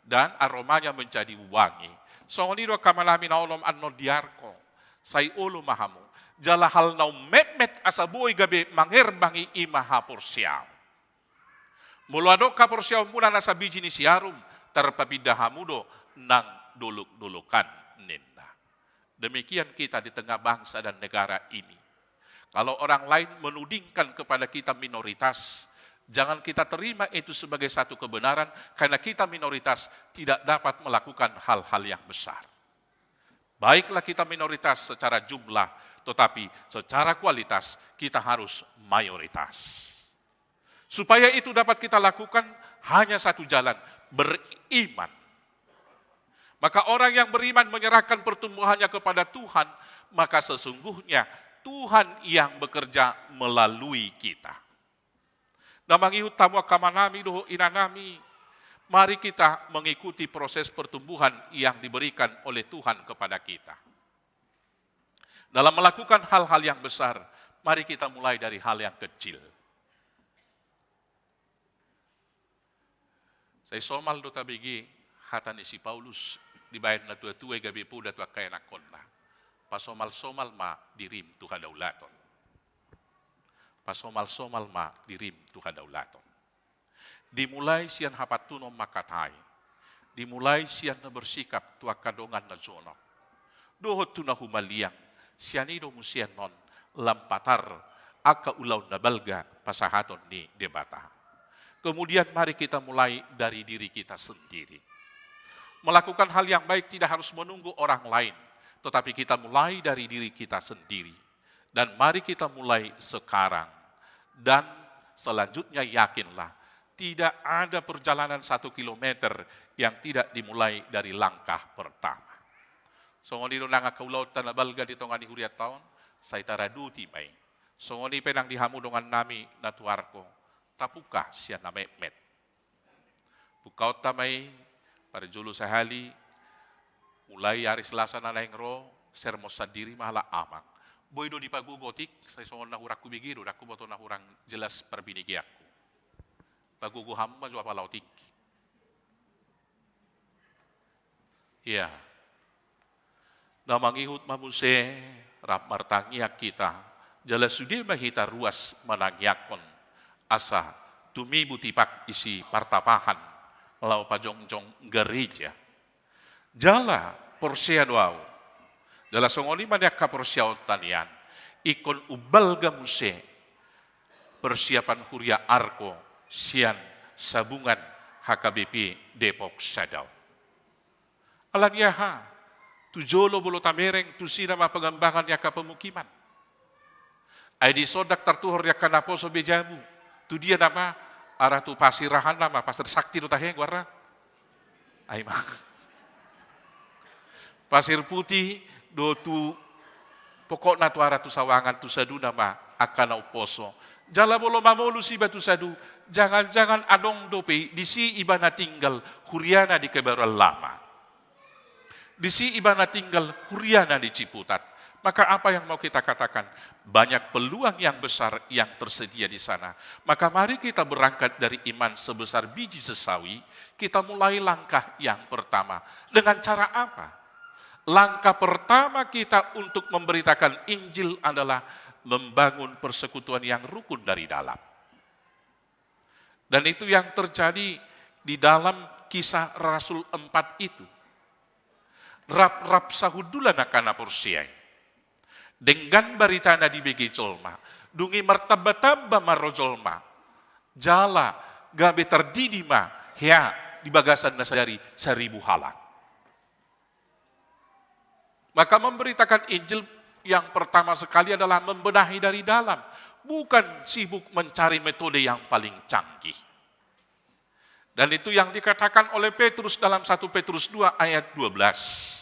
dan aromanya menjadi wangi. Songonido kamalami naolom anno diarko. Say ulo mahamu. Jala hal nau met asaboy gabi mangherbangi imaha porsiaw. Mulado ka porsiaw mula nasa biji ni siarum terpapidahamudo nang duluk-dulukan ninda. Demikian kita di tengah bangsa dan negara ini. Kalau orang lain menudingkan kepada kita minoritas, jangan kita terima itu sebagai satu kebenaran, karena kita minoritas tidak dapat melakukan hal-hal yang besar. Baiklah kita minoritas secara jumlah, tetapi secara kualitas kita harus mayoritas. Supaya itu dapat kita lakukan, hanya satu jalan, beriman. Maka orang yang beriman menyerahkan pertumbuhannya kepada Tuhan, maka sesungguhnya Tuhan yang bekerja melalui kita. Namang tamu kamanami doho inanami, mari kita mengikuti proses pertumbuhan yang diberikan oleh Tuhan kepada kita. Dalam melakukan hal-hal yang besar, mari kita mulai dari hal yang kecil. Saya somal do tabigi hatani si Paulus dibayar na tua-tua gabi po da tua kaya nakon na. Pasomal-somal ma dirim Tuhan daulaton. Pasomal-somal ma dirim Tuhan daulaton. Dimulai sian hapatunom makatai. Dimulai sian na bersikap tua kadongan na zono. Dohot tu na humaliang. Sianido musian non lampatar aka ulaw na balga pasahaton ni debata. Kemudian mari kita mulai dari diri kita sendiri. Melakukan hal yang baik tidak harus menunggu orang lain, tetapi kita mulai dari diri kita sendiri. Dan mari kita mulai sekarang. Dan selanjutnya yakinlah, tidak ada perjalanan 1 kilometer yang tidak dimulai dari langkah pertama. Songoni nanga kaulau tanah balga di tongani huriat tahun, saya taraduti may. Songoni penang dihamu dengan nami natuarko, tapuka siya na met. Bukau tamay, pada julu sehali, mulai hari Selasa na ro, sermos sadiri mahala amang. Boydo di pagugotik, saya songon na hurak kubigiru, aku boto na hurang jelas perbinigi aku. Pagugo hamu maju apa lautik. Iya. Namang ihut mamuse, rap martangiak kita, jelas sudah mahita ruas manangyakon, asa tumibu tipak isi partapahan, lau pajongjong gereja. Jala porsia doau, jala songoni manyak ka porsia tanian, ikon ubal gamuse, persiapan huria arko, sian sabungan HKBP Depok Sadau. Alanyaha, tujolo bolo tamereng, tusina mapagambangan yaka pemukiman. Ay di sodak tertuhor yaka naposo bejamu, tu dia nama, arah tu pasirahan nama, pasir sakti do taheng warna. Ay mah. Pasir putih, do tu, pokok na tu arah tu sawangan, tu sadu nama, akan uposo. Jala bolo mamolu si batu sadu, jangan-jangan adong dope, disi ibana tinggal, huriana di kebaruan lama. Disi ibana tinggal, huriana di Ciputat. Maka apa yang mau kita katakan? Banyak peluang yang besar yang tersedia di sana. Maka mari kita berangkat dari iman sebesar biji sesawi, kita mulai langkah yang pertama. Dengan cara apa? Langkah pertama kita untuk memberitakan Injil adalah membangun persekutuan yang rukun dari dalam. Dan itu yang terjadi di dalam kisah Rasul 4 itu. Rap-rap sahudulan akana porsiay. Dengan baritana di begi jolma. Dungi martaba-taba marojolma. Jala gabe terdidi ma. Ya di bagasan nasadari 1000 halak. Maka memberitakan Injil yang pertama sekali adalah membenahi dari dalam. Bukan sibuk mencari metode yang paling canggih. Dan itu yang dikatakan oleh Petrus dalam 1 Petrus 2 ayat 12.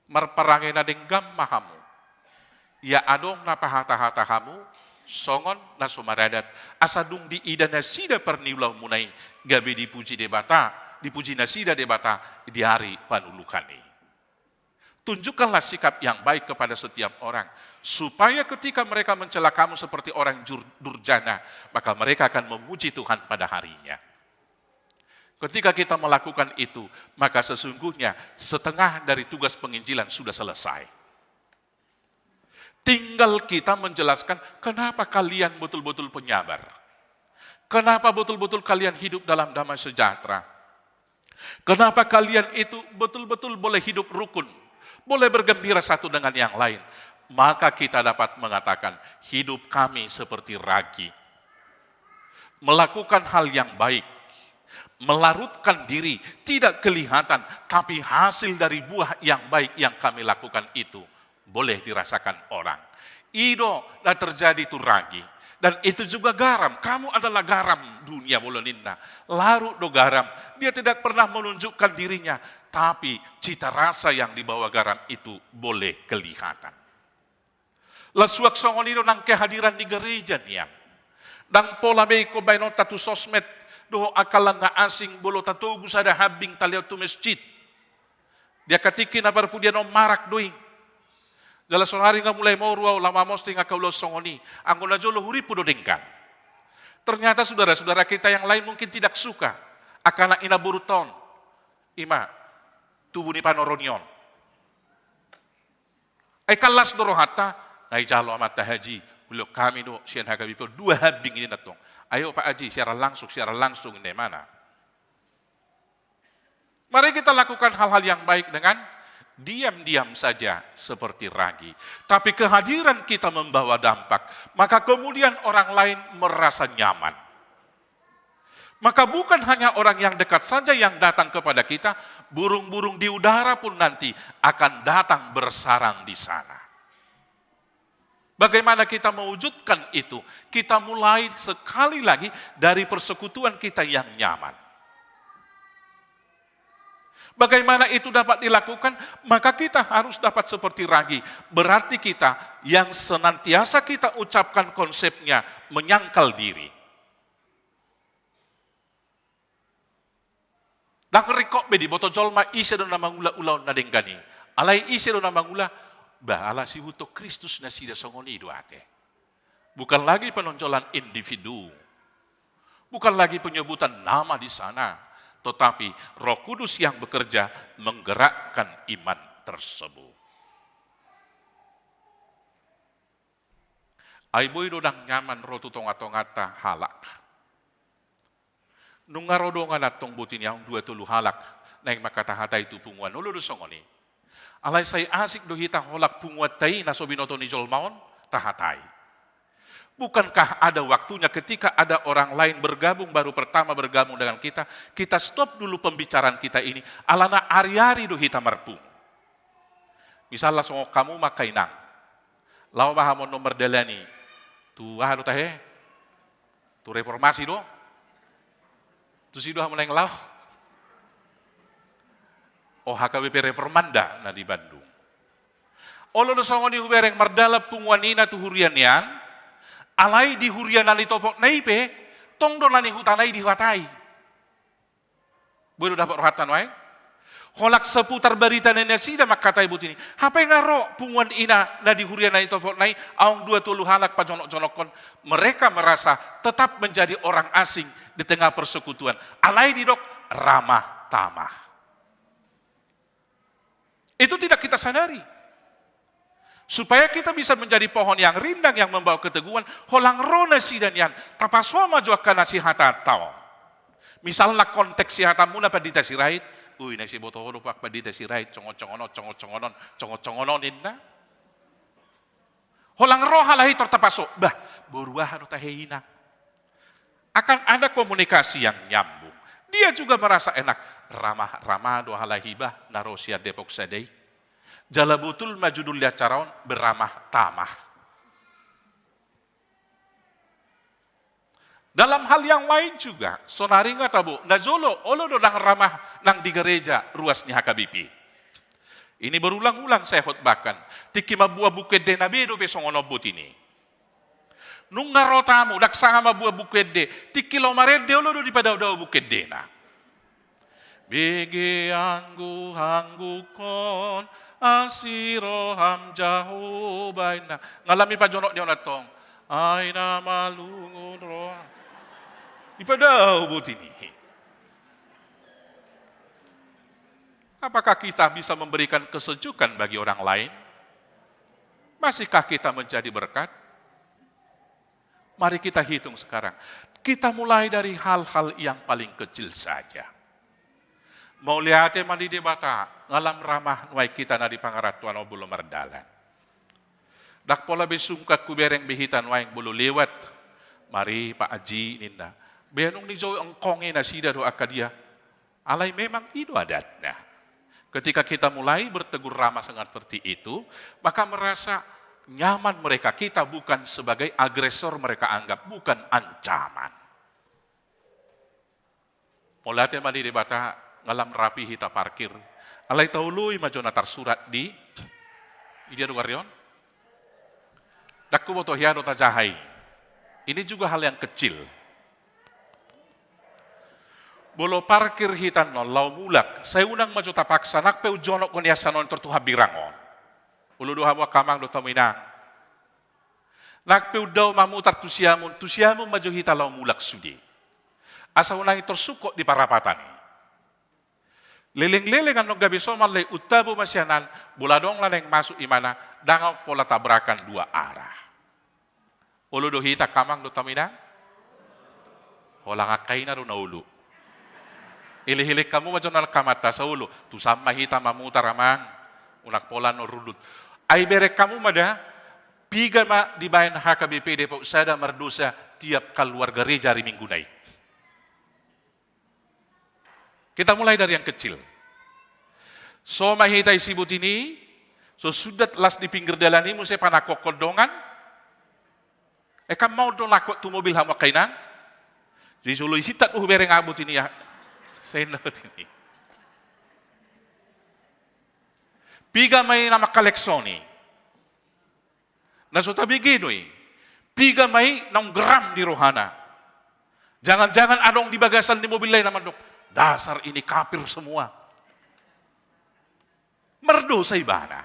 Marparangena denggam mahamu. Ya adong na pahata-hata hamu, songon na sumaradat, asadung di ida na sida perniulau munai, gabi dipuji debata, dipuji na sida debata, di hari panulukani. Tunjukkanlah sikap yang baik kepada setiap orang, supaya ketika mereka mencela kamu seperti orang durjana, maka mereka akan memuji Tuhan pada harinya. Ketika kita melakukan itu, maka sesungguhnya setengah dari tugas penginjilan sudah selesai. Tinggal kita menjelaskan kenapa kalian betul-betul penyabar. Kenapa betul-betul kalian hidup dalam damai sejahtera. Kenapa kalian itu betul-betul boleh hidup rukun. boleh bergembira satu dengan yang lain, maka kita dapat mengatakan hidup kami seperti ragi. Melakukan hal yang baik, melarutkan diri, tidak kelihatan, tapi hasil dari buah yang baik yang kami lakukan itu boleh dirasakan orang. Ido dah terjadi itu ragi. Dan itu juga garam. Kamu adalah garam dunia Boloninda. Larut do garam. Dia tidak pernah menunjukkan dirinya. Tapi cita rasa yang dibawa garam itu boleh kelihatan. Lasuak songonido nang kehadiran di gereja niang. Dan pola beko baino tatu sosmed. Doho akala nga asing bolo tatugus ada habing taliaw tu masjid. Dia katikin na parpu dia no marak doing. Jala sonari nga mulai mau ruaw lama mosti nga kaulo songoni. Ang jolo huripu do dengkan. Ternyata saudara-saudara kita yang lain mungkin tidak suka. Akana inaburuton. Ima, tubuh ni panoronion. Ay kalas dorohata. Ay jalo amat haji. Beliau kami do sian hagabito. 2 habing ini natong. Ayo Pak Haji, secara langsung ini mana? Mari kita lakukan hal-hal yang baik dengan diam-diam saja seperti ragi. Tapi kehadiran kita membawa dampak, maka kemudian orang lain merasa nyaman. Maka bukan hanya orang yang dekat saja yang datang kepada kita, burung-burung di udara pun nanti akan datang bersarang di sana. Bagaimana kita mewujudkan itu? Kita mulai sekali lagi dari persekutuan kita yang nyaman. Bagaimana itu dapat dilakukan? Maka kita harus dapat seperti ragi. Berarti kita yang senantiasa kita ucapkan konsepnya menyangkal diri. Dan rekok bedi boto jolma ise do namangula ulaw na denggani. Alai ise do namangula ala si huto Kristus na sida songoni do ate. Bukan lagi penonjolan individu. Bukan lagi penyebutan nama di sana. Tetapi Roh Kudus yang bekerja menggerakkan iman tersebut. Ai boy do dang nyaman ro tutonga-tongata halak. Nungarodongan atong butin yang 2 halak. Nang makatahata itu punguan ulo do songoni. Alay say asik do hita holak punguat tay na sobinoto ni Jolmaon tahatai. Bukankah ada waktunya ketika ada orang lain bergabung, baru pertama bergabung dengan kita, kita stop dulu pembicaraan kita ini, alana ari-ari do hita marpung. Misalnya songo kamu makainang, lau mahamon nomor delani, tu ahado tahe, tu reformasi do, tu sido hamon yang lau, o HKBP Reformanda na di Bandung. Olo do songo ni hubereng mardala pungwanina tu hurian yang, alai di hurian nali topok naipe, tong do nani hutanai di huatai. Boleh dapat rohatan wae? Holak seputar berita nenek sida mak kata ibu tini. Hape ngaro pungwan ina na di hurian nali topok nai, aung 20 halak pajonok-jonokon. Mereka merasa tetap menjadi orang asing di tengah persekutuan. Alai di dok ramah tamah. Itu tidak kita sadari. Supaya kita bisa menjadi pohon yang rindang yang membawa keteguhan, holang rona sidanian, tapasoma jua nasihat atau. Misalnya konteks sihatan muna padita sirait, nasi botohono pak padita sirait, congo-congonon inna. Holang roh halahi tertapaso, buruahan utahina. Akan ada komunikasi yang nyambung. Dia juga merasa enak. Ramah do halahibah narosia Depok Sadei. Jalabutul majudul liacaraon beramah tamah. Dalam hal yang lain juga, sonaringa tabu, najolo, olo do nang ramah nang di gereja ruas ni HKBP. Ini berulang-ulang saya khotbahkan. Tiki mabuah bukit de nabedo besongono but ini. Nung ngarotamu, daksanga mabuah bukit de, tiki lomarede olo do di padao-dao bukit de na. Bege anggu kon asiro hamjahu baina. Ngalami pa jonok dia natong. Ay na malungun roh. Ipadao but ini. Apakah kita bisa memberikan kesejukan bagi orang lain? Masihkah kita menjadi berkat? Mari kita hitung sekarang. Kita mulai dari hal-hal yang paling kecil saja. Mau lihat mali di bata, ngalam ramah nuai kita na di pangaratuan o belum merdalan. Dak pola besungkat kubereng behitan nuai bulu lewat, mari Pak Haji ninda. Benung ni Joy engkonge na sida do akadia. Alai memang itu adatnya. Ketika kita mulai bertegur ramah sangat seperti itu, maka merasa nyaman mereka. Kita bukan sebagai agresor mereka anggap, bukan ancaman. Mulai mali di bata ngalam rapi hita parkir. Alai taului maju natar surat di dia duarion. Dakku boto hiano tajahai. Ini juga hal yang kecil. Bolo parkir hitan no lau mulak. Saya unang maju tapaksa nak peu jonok ko niya sanon tertuha birangon. Ulu doha wa kamang do taminang. Nak peu daw mamutar tusiamun maju hita lau mulak sudi. Asa unang tersuko di parapatan. Leleng-leleng anong gabi somal le utabu masyanan, buladong laneng masuk imana, dangaw pola tabrakan dua arah. Ulu do hita kamang do taminang. Holang akay na ro na ulu. Ilih-ilih kamu macam nak kamata sa ulo. Tu sama hita mamutar amang. Unak pola no rudut. Ay berek kamu mada. Piga ma dibayan HKBP Depok Sada merdosa tiap keluarga gereja hari minggu naik. Kita mulai dari yang kecil. So mahita isibut ini. So sudah las di pinggir jalan ini. Musai panakok kodongan. Kamu mau dong lakok tu mobil hama kainang. Jadi sulu isitat bereng abut ini ya. Saya not ini. Piga may nama kaleksoni. Nasuta biginoi. Piga may nang geram di rohana. Jangan-jangan adong di bagasan di mobil lain naman dok. Dasar ini kafir semua. Merdo sa ibana.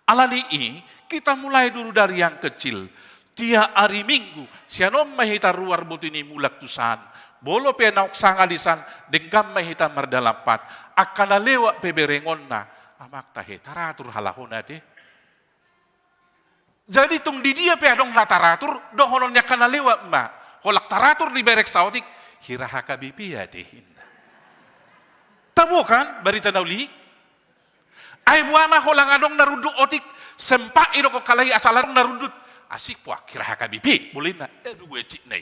Alani ini kita mulai dulu dari yang kecil. Tiap hari minggu sianom mahita ruar butini mulak tusan. Bolo pe nauk sangalisan denggam mahita merdalapat akala lewat peberengon na amak tahe taratur halahona de. Jadi tung di dia pe adong na taratur dohononnya kana lewat ma holak taratur di berek sautik hirahaka bipi ya deh. Tahu kan berita nauli? Ai buama holang adong naruduk otik sempak iroko kalai asalar narudut asik puak hirahaka bipi boleh na gue cik nai.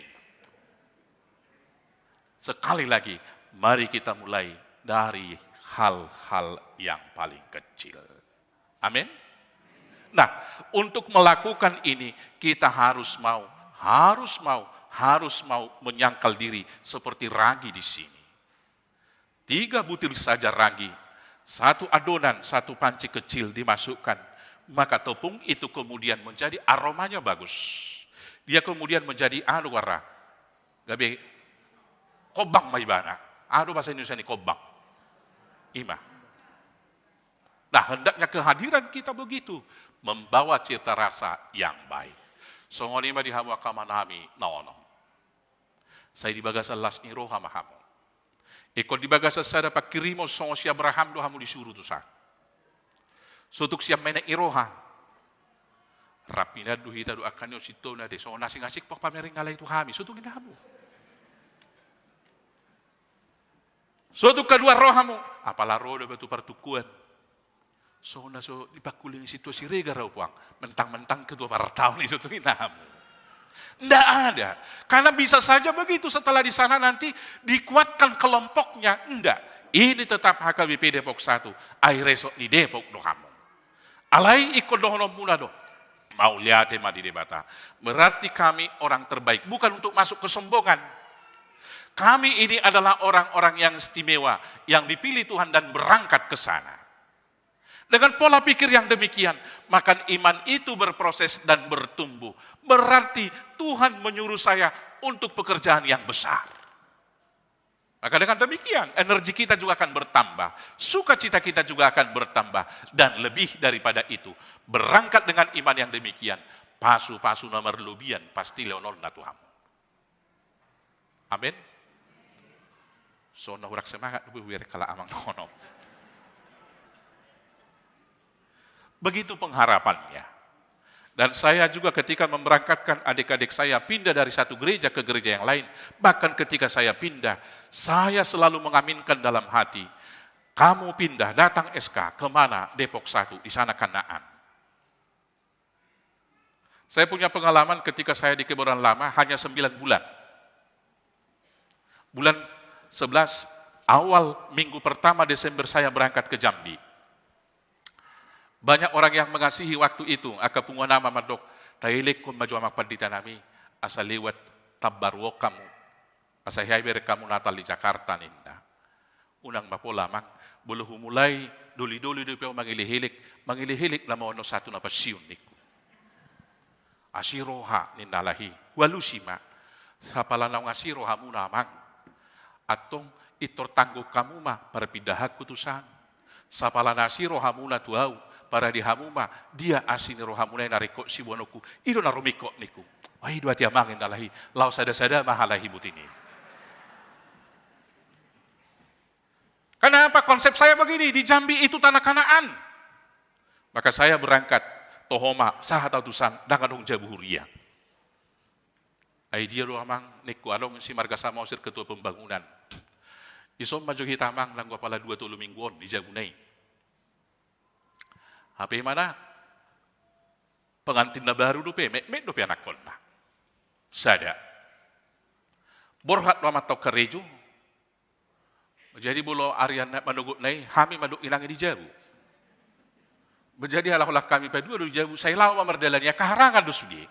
Sekali lagi, mari kita mulai dari hal-hal yang paling kecil. Amin. Nah, untuk melakukan ini kita harus mau menyangkal diri seperti ragi di sini. 3 butir saja ragi, 1 adonan, 1 panci kecil dimasukkan, maka tepung itu kemudian menjadi aromanya bagus. Dia kemudian menjadi warna gabe kobang maibana. Aduh bahasa Indonesia ini kobang. Ima. Nah, hendaknya kehadiran kita begitu. Membawa cita rasa yang baik. Songonima di hawa kamanami naono. Saya di bagasa las ni roha mahamu. Ikut di bagasa sada pakirimo songo si Abraham do hamu disuruh tu sa. Sutuk siap mena iroha. Rapina do hita do akanyo sito na de. So nasi-ngasik pak pamering ngalay tu hami. Sutuk inahamu. Suatu kedua rohamu, apalah roda batu pertukuan. So dipakuling situasi rega rau puang, mentang-mentang kedua para tahun itu namu. Tidak ada, karena bisa saja begitu setelah di sana nanti dikuatkan kelompoknya. Enggak, ini tetap HKBP Depok 1, air esok di Depok dohamu. Alai ikut dohono mula do. Mau lihat di debata. Berarti kami orang terbaik, bukan untuk masuk kesombongan. Kami ini adalah orang-orang yang istimewa, yang dipilih Tuhan dan berangkat ke sana. Dengan pola pikir yang demikian, maka iman itu berproses dan bertumbuh. Berarti Tuhan menyuruh saya untuk pekerjaan yang besar. Maka dengan demikian, energi kita juga akan bertambah. Sukacita kita juga akan bertambah. Dan lebih daripada itu, berangkat dengan iman yang demikian, pasu-pasu nomor lubian, pasti leonol na Tuhan. Amin. So nahurak semangat biar kala amang nono. Begitu pengharapannya. Dan saya juga ketika memberangkatkan adik-adik saya pindah dari satu gereja ke gereja yang lain, bahkan ketika saya pindah, saya selalu mengaminkan dalam hati, Kamu pindah, datang SK, kemana? Depok 1, di sana Kanaan. Saya punya pengalaman ketika saya di Kebayoran Lama hanya 9 bulan. Bulan 11, awal minggu pertama Desember saya berangkat ke Jambi. Banyak orang yang mengasihi waktu itu, aka punga nama madok, tailik kun maju amak pandita nami, asa lewat tabarwo kamu, asa hiayber kamu natal di Jakarta ninda. Unang mapola mang, buluh mulai, duli-duli di piaw mangilihilik na maono satu na pasyun niku. Asiroha nindalahi, walusima, sa palanaw ng asiroha muna mang, atong itor tanggo kamu ma para pidahag kutusan. Sa palanasi rohamuna tuaw para di hamuma dia asin rohamuna nariko si bonoku ido na rumiko niku. Ay dua tiamangin dalahi lau sada-sada mahalahi butini. Kenapa konsep saya begini? Di Jambi itu tanah Kanaan. Maka saya berangkat tohoma sahat utusan dangadong jabuhuria. Ay dia rohamang niku along si marga sama usir ketua pembangunan. Isom maju hitamang lang pala 2 mingguan di Jabunay. HP mana? Pengantin na baru dupe, mek dupe anak kon na. Sada. Borhat wa matok karejo. Jadi bulo Aryan manugut nai, hami maduk ilang di Jabu. Menjadi halah kami pedua di Jabu, saya lawa merdalannya kaharangan dusudi.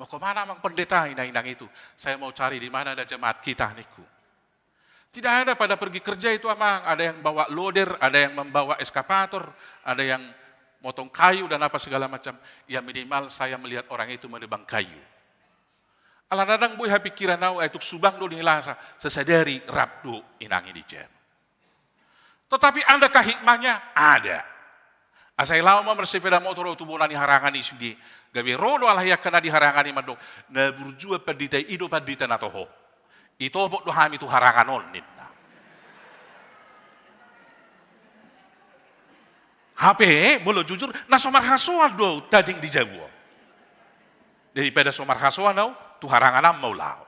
Mau kemana mang pendeta inang itu? Saya mau cari di mana ada jemaat kita niku. Tidak ada pada pergi kerja itu amang, ada yang bawa loader, ada yang membawa eskapator, ada yang motong kayu dan apa segala macam. Ya minimal saya melihat orang itu menebang kayu. Aladadang boy pikiran nau itu subang do nilasa sesadari rabdu inangi di jam. Tetapi adakah hikmahnya? Ada. Asai lama bersepeda motor itu bonani harangani sudi. Gabi rodo alah ya kena diharangani madok. Na burjua padita ido padita natoho. Itu bok dohami itu harangan onin. HP, boleh jujur, na somar hasuan do tading di Jawa. Daripada somar hasuan do, tu harangan am mau lao.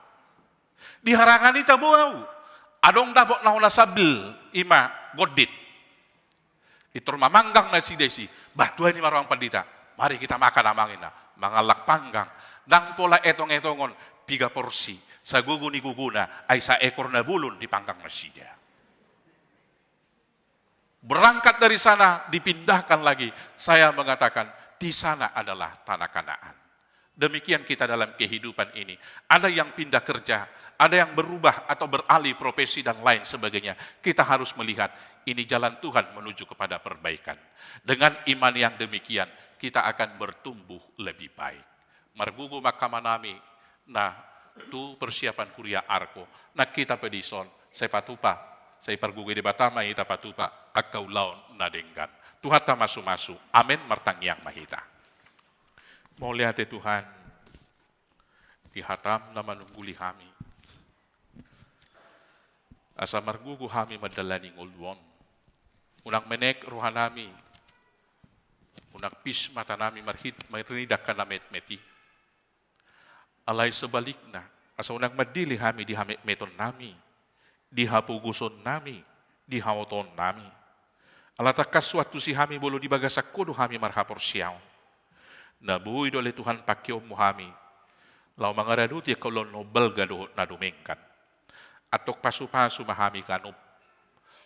Di harangan itu bau, adong dapok na sabil ima godit. Itu mamanggang nasi desi, batuan ini marang pandita. Mari kita makan amangin na, mangalak panggang, dang pola etong-etongon 3 porsi. Sa guguni guguna ay sa ekor na bulun di panggang nasinya. Berangkat dari sana dipindahkan lagi. Saya mengatakan di sana adalah tanah Kanaan. Demikian kita dalam kehidupan ini. Ada yang pindah kerja, ada yang berubah atau beralih profesi dan lain sebagainya. Kita harus melihat ini jalan Tuhan menuju kepada perbaikan. Dengan iman yang demikian kita akan bertumbuh lebih baik. Margugu makamanami nah tu persiapan kuliah arko. Nak kita pedison, saya patupa, saya pergugi di Batama, kita patupa, akau laon nadenggan. Tuhan tak masu-masu. Amin, martang yang mahita. Mau lihat Tuhan, di hatam nama nungguli kami. Asa margugu kami madalani ngulwon. Unang menek rohanami, unang pis mata nami marinidakan na met-meti. Alay sebaliknya, asa unang madili kami di meton nami, di hapuguson nami, di hawoton nami. Alatakas suatu si kami bolo di bagasak kudo kami marhapor siyaw. Nabuhi dole Tuhan pakiom mo kami, lau mangaraduti kalau nobel gado na dumengkan. Atok pasu-pasu mahami kanup.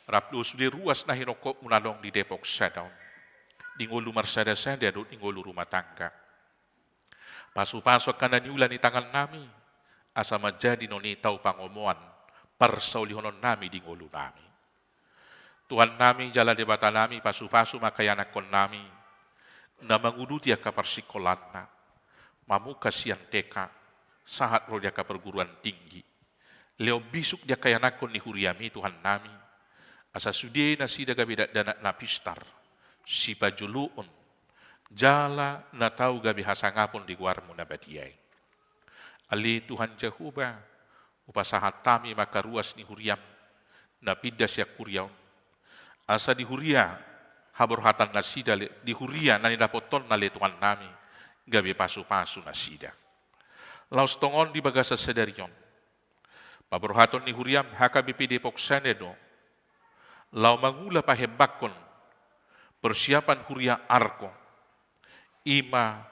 Rapdus di ruas na hinokok munalong di Depok Sadaw. Di ngulu marsada-sada do di ngulu rumah tangga. Pasu-pasu kanan yulan di tangan nami. Asa majadi noni tau pangomoan. Parsaulihonon nami di ngulu nami. Tuhan nami jala di bata nami pasu-pasu makayanakon nami. Na manguduti ka parsikolanna. Mamuka siyang teka. Sahat roda ka perguruan tinggi. Leo bisuk dia kayanakon ni huriami Tuhan nami. Asa sudi na sida gabi dana napistar. Si pajuluon. Jala na tau gabi hasangapon di guarmu na batiyay. Ali Tuhan Jehovah. Upasahat tami makaruas ni huriam. Napida siya kuryaw. Asa di huria. Haborhatan na sida. Di huria na nilapoton na le Tuhan nami. Gabi pasu-pasu na sida. Laos tongon di bagasa sedarion. Paborhaton ni huriam haka bipidi poksanedo. lau mangula pahebakon persiapan huria arko ima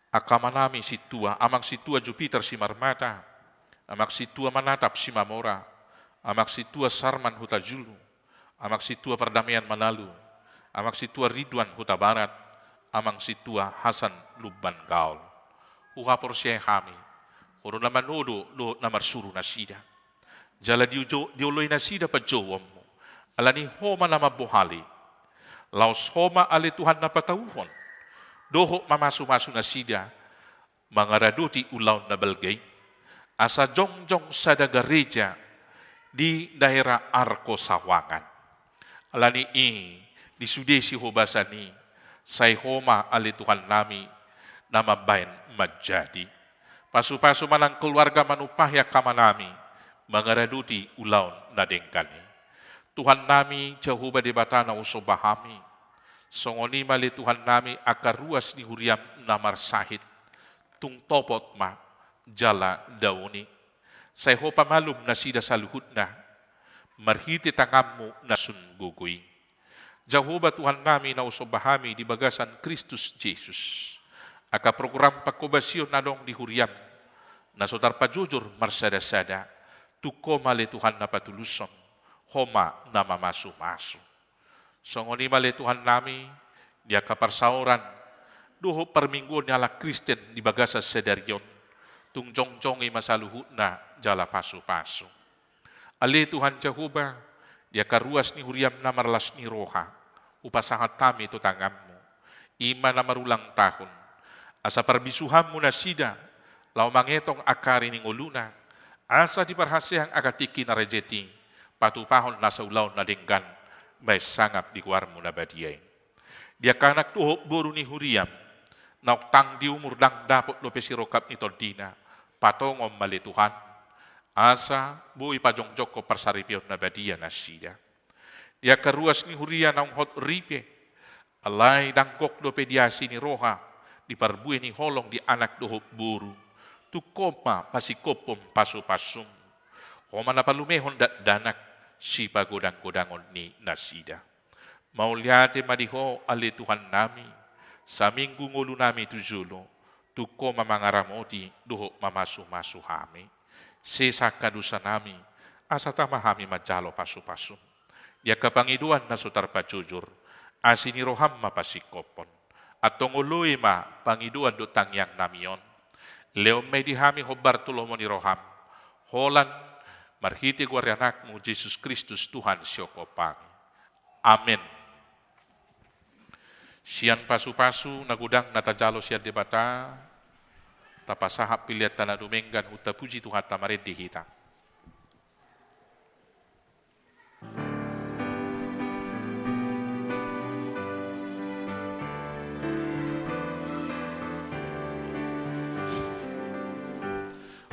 akamanami situa amang situa Jupiter si marmata amak situa manatap si mamora amak situa sarman huta julu amak situa perdamaian manalu amak situa Ridwan huta barat amang situa Hasan Lubban Gaul uhapor siya hami horo naman odo lo namar suru nasida jala dioloy nasida pa jowom mo alani homa nama bohali laos homa ale Tuhan na patauhon doho mamasu-masu nasida mangaraduti ulaw na balgay asa jongjong sa gereja di daerah Arko Sawangan alani di sudesi hobasani say homa ale Tuhan nami nama bayan majadi pasu-pasu manang keluarga manupahya kamanami mangaraduti ulaw na dengkani Tuhan nami Jehovah di batana usobahami songoni mali Tuhan nami akar ruas di huriam namar sahid tung topot ma jala dauni say ho pamalum na sida saluhut na marhiti tangammu na sunggugoy Jehovah Tuhan nami na usobahami di bagasan Kristus Jesus aka program pakobasyon na dong di huriam na sotar pajujur marsada-sada tuko mali Tuhan na patulusom homa na mamasu-masu. Songoni mali Tuhan nami, dia kaparsauran, duho perminggu nyala Kristen di bagasa sedaryon, tung jong-jongi masaluhut na jala pasu-pasu. Ali Tuhan Jehovah, dia karuas ni huriam na marlas ni roha, upasangat kami tu tanganmu, ima na marulang tahun, asa perbisuhammu na sida, lau mangetong akari ni ngoluna, asa diparhasihang akatiki na rejeti, patupahon nasa ulaw na dinggan may sangap di kuarmu na badiyay. Dia kanak tuhok buru ni huriam nautang di umur dang dapot lo pesirokap ni toldina patongom mali Tuhan asa bui pajongjok ko parsaripion na badiya na sida. Dia karuas ni huria naung hot ripe alay dangkok lo pediasi ni roha di parbui ni holong di anak dohok buru tukoma pasikopom pasu-pasum Homa na palumehon danak si pagodang-godangon ni nasida. Mauliate madiho ali Tuhan nami, sa minggu ngulu nami tujulo, tuko mamangaramoti duho mamasu-masu hami. Sesa kadusa nami, asa tamahami majalo pasu-pasu. Dia kapangiduan na sutar pacujur, asini roham mapasikopon. At tongoloy ma pangiduan do tangyang namion. Leo may dihami hobar tulomo ni roham. Holan marhiti guari anakmu Yesus Kristus Tuhan siokopang. Amin. Sian pasu-pasu nagudang natajalo siya debata tapasahap pilihat tanah dumenggan huta puji Tuhan tamarin di kita.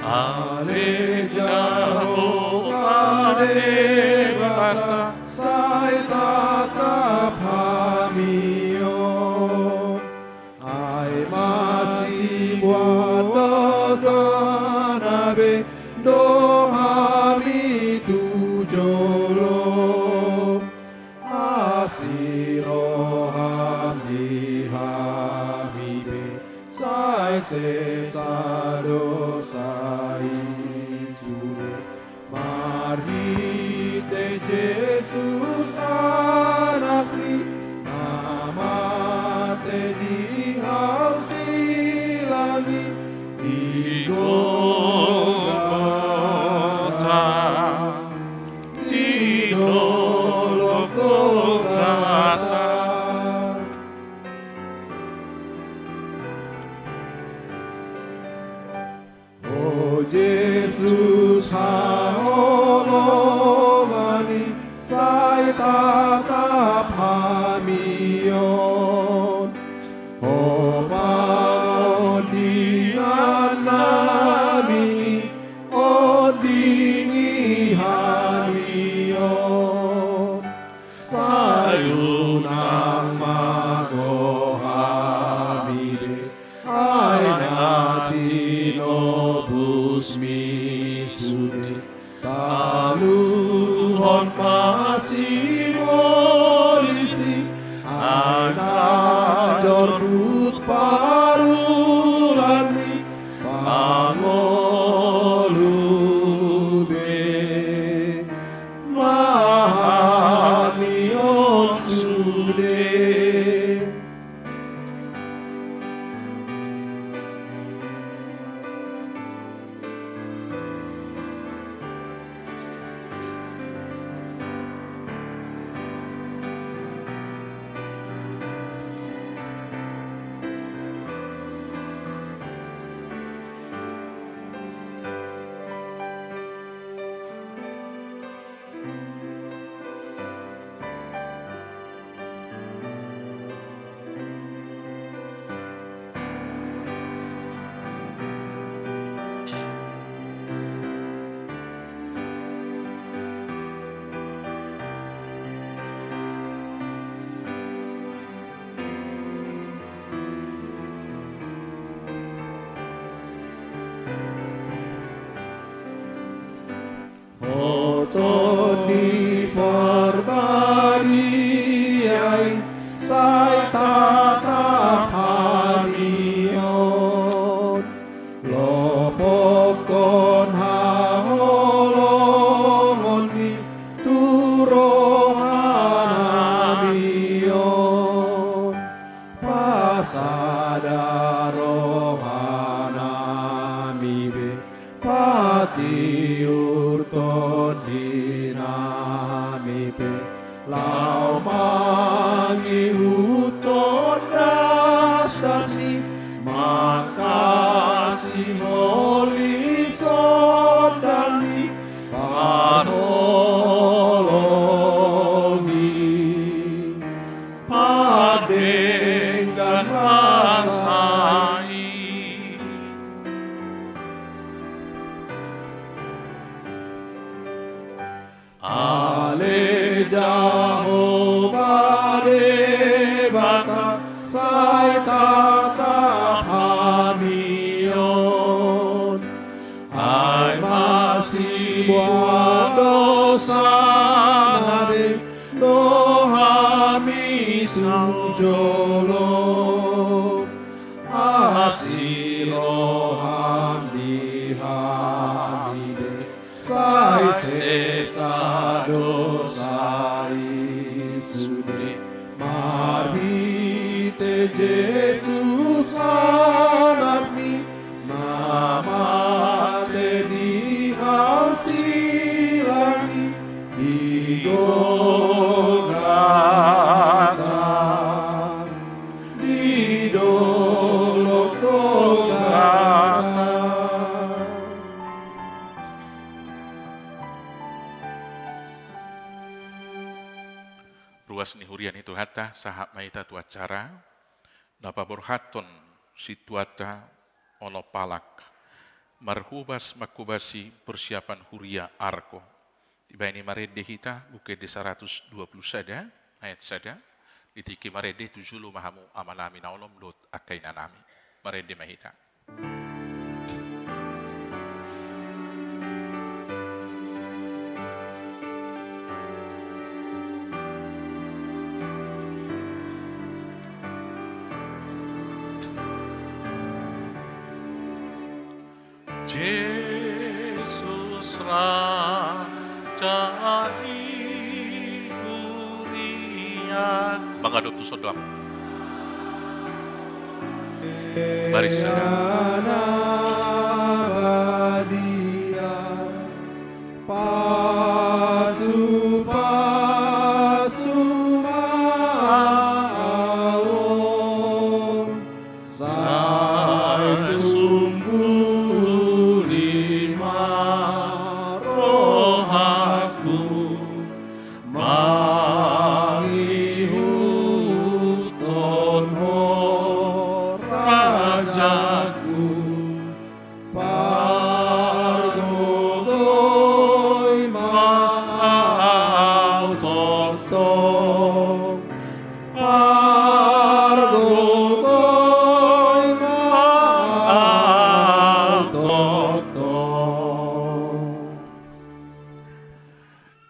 Alejahobata sai tatap hamion ai masih buat dosa nabe dohami tujolo asiroham dihamide sai sesado sai sure marhite Jesus anakni namate di hausilami di Golgota di dolok Golgota. Oh Jesus haolomani sai tatap hamion oh bangon dengan nami oh dingi hamion sayunang magohamide ai natinobus misude kaluhon masih Torbut parulani pangolube mahami onsude. Otot diperbadiai sai tatap hamion lopokon haholongon mi turohan hamion pasadarohan hamibe patiur dinamipe lau mangi huton dastasi makasih holi sodani panolongi padenggan rasai. Ale Jehovah debata sai tatap hamion hai masih buat dosa nabe dohami sujolok asiroham dihamide sai sesa dosa sude marhite Jesus anakmi namate dihausilani di Golgata di dolok Golgata. Ruas ni hurian itu hata sahab maita tu acara napa borhaton situata ono palak marhubas makubasi persiapan huria arko tiba ini marede kita buke di 120 sada ayat sada ditiki marede tujulu mahamu amanami naolom dot akaina nami marede mahita. Yesus Raja hurian. Bangga dotu sodam. Mari saudara.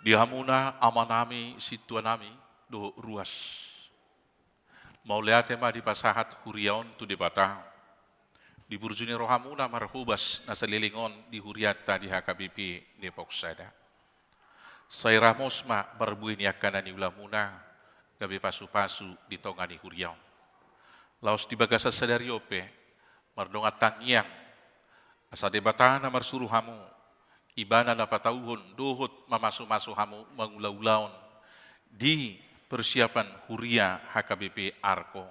Dihamuna amanami situanami do ruas. Mau lihat tema di pasahat huriaon tu di bata. Di burjuni rohamuna marhubas nasalilingon di huriata di HKBP Depok Sada. Saya ramosma barbuin yakana ni ulamuna gabe pasu-pasu di tongani huriaon. Laos di bagasa sadariope mardonga tangiang asa debatana marsuruh hamu ibana na patauhon dohot mamasu-masu hamu mangulau-ulaon di persiapan huria HKBP Arko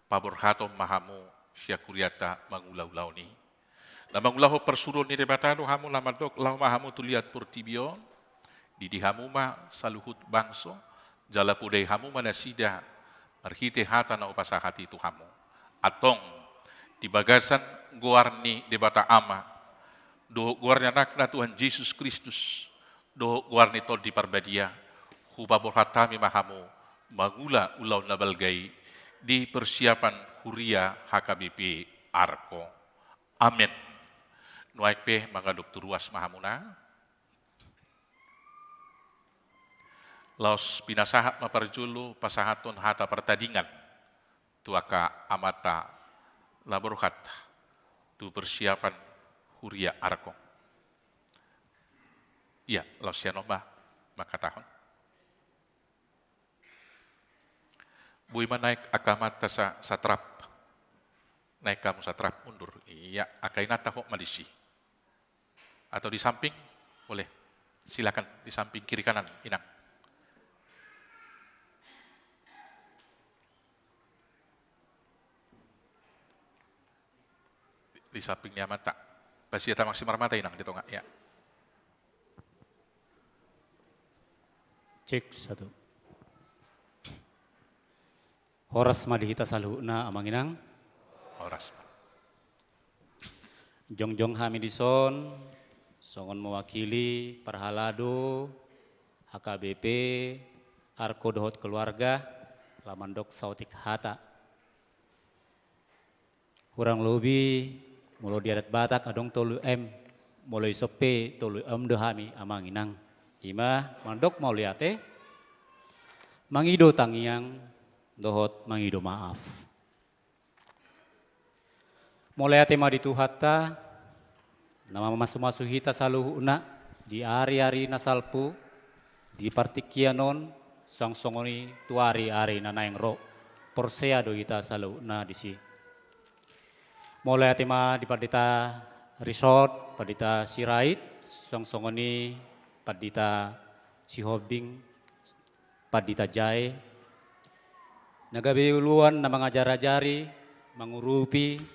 paborhatom mahamu syakuriata mangulau-lau ni. Na mangulau persuruh ni debatano hamu lamadok lau mahamu tuliat purtibion di hamu ma saluhut bangso jala pudai hamu manasida marhite hata na upasahati itu hamu. Atong di bagasan guarni debata ama do guarnya nakna Tuhan Yesus Kristus do guarni tol di parbadia huba borhatami mahamu magula ulau nabalgai di persiapan huria HKBP Arko. Amin. Nuaik pe mga dokter ruas mahamuna. Laos pinasahat maparjulu pasahaton hata pertandingan tuaka amata laborhat tu persiapan huria Arko. Iya, laos sianomba makatahon. Bui naik akamata sa satrap. Naik kamu satrap mundur. Iya, akainata kok malisi. Atau di samping, boleh. Silakan di samping kiri kanan, inang. Di sampingnya mata. Pasti ada maksimal mata inang, gitu enggak? Ya. Cek satu. Horas madihita saluna amanginang. Horas. Jongjong Hamidison, songon mewakili Parhalado, HKBP, Arko Dohot Keluarga, Lamandok Sautik Hata. Kurang lebih, mulo diadat Batak adong tolu mulai sope tolu dehami amanginang. Ima mandok mau liate, mangido tangiang, dohot mangido maaf. Mulai tema di tuhata, nama masu-masu hita saluhuna di ari-ari nasalpu, di partikianon, sang songoni tuari ari nanaeng ro, porsea do hita saluhuna di si. Mulai tema di padita resort, padita sirait, sang songoni padita sihobing, padita jai, nagabe uluan na mga jara-jari, mangurupi,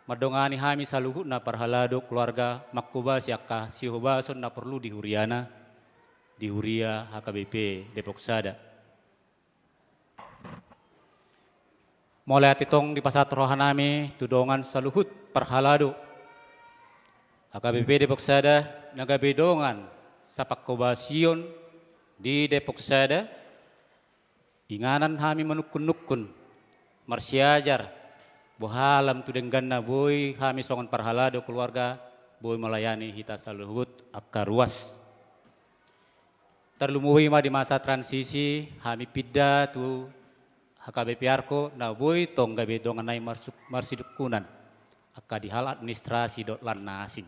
madongani hami saluhut na Parhalado keluarga makkuba siaka sihobason na perlu di huriana, di huria HKBP Depok Sada. Mulai atitong di pasat rohanami tudongan saluhut Parhalado. HKBP Depok Sada nagabe dongan sa pakkubasion di Depok Sada. Inganan hami menukun-nukun, marsiajar, bohalam tu dengganna boy hami songon Parhalado keluarga, boy melayani hita saluhut akka ruas. Terlumuhi ma di masa transisi, hami pidda tu HKBP Arko, na boy tong gabe dongan nai marsidukunan, akka di hal administrasi dot lan nasin.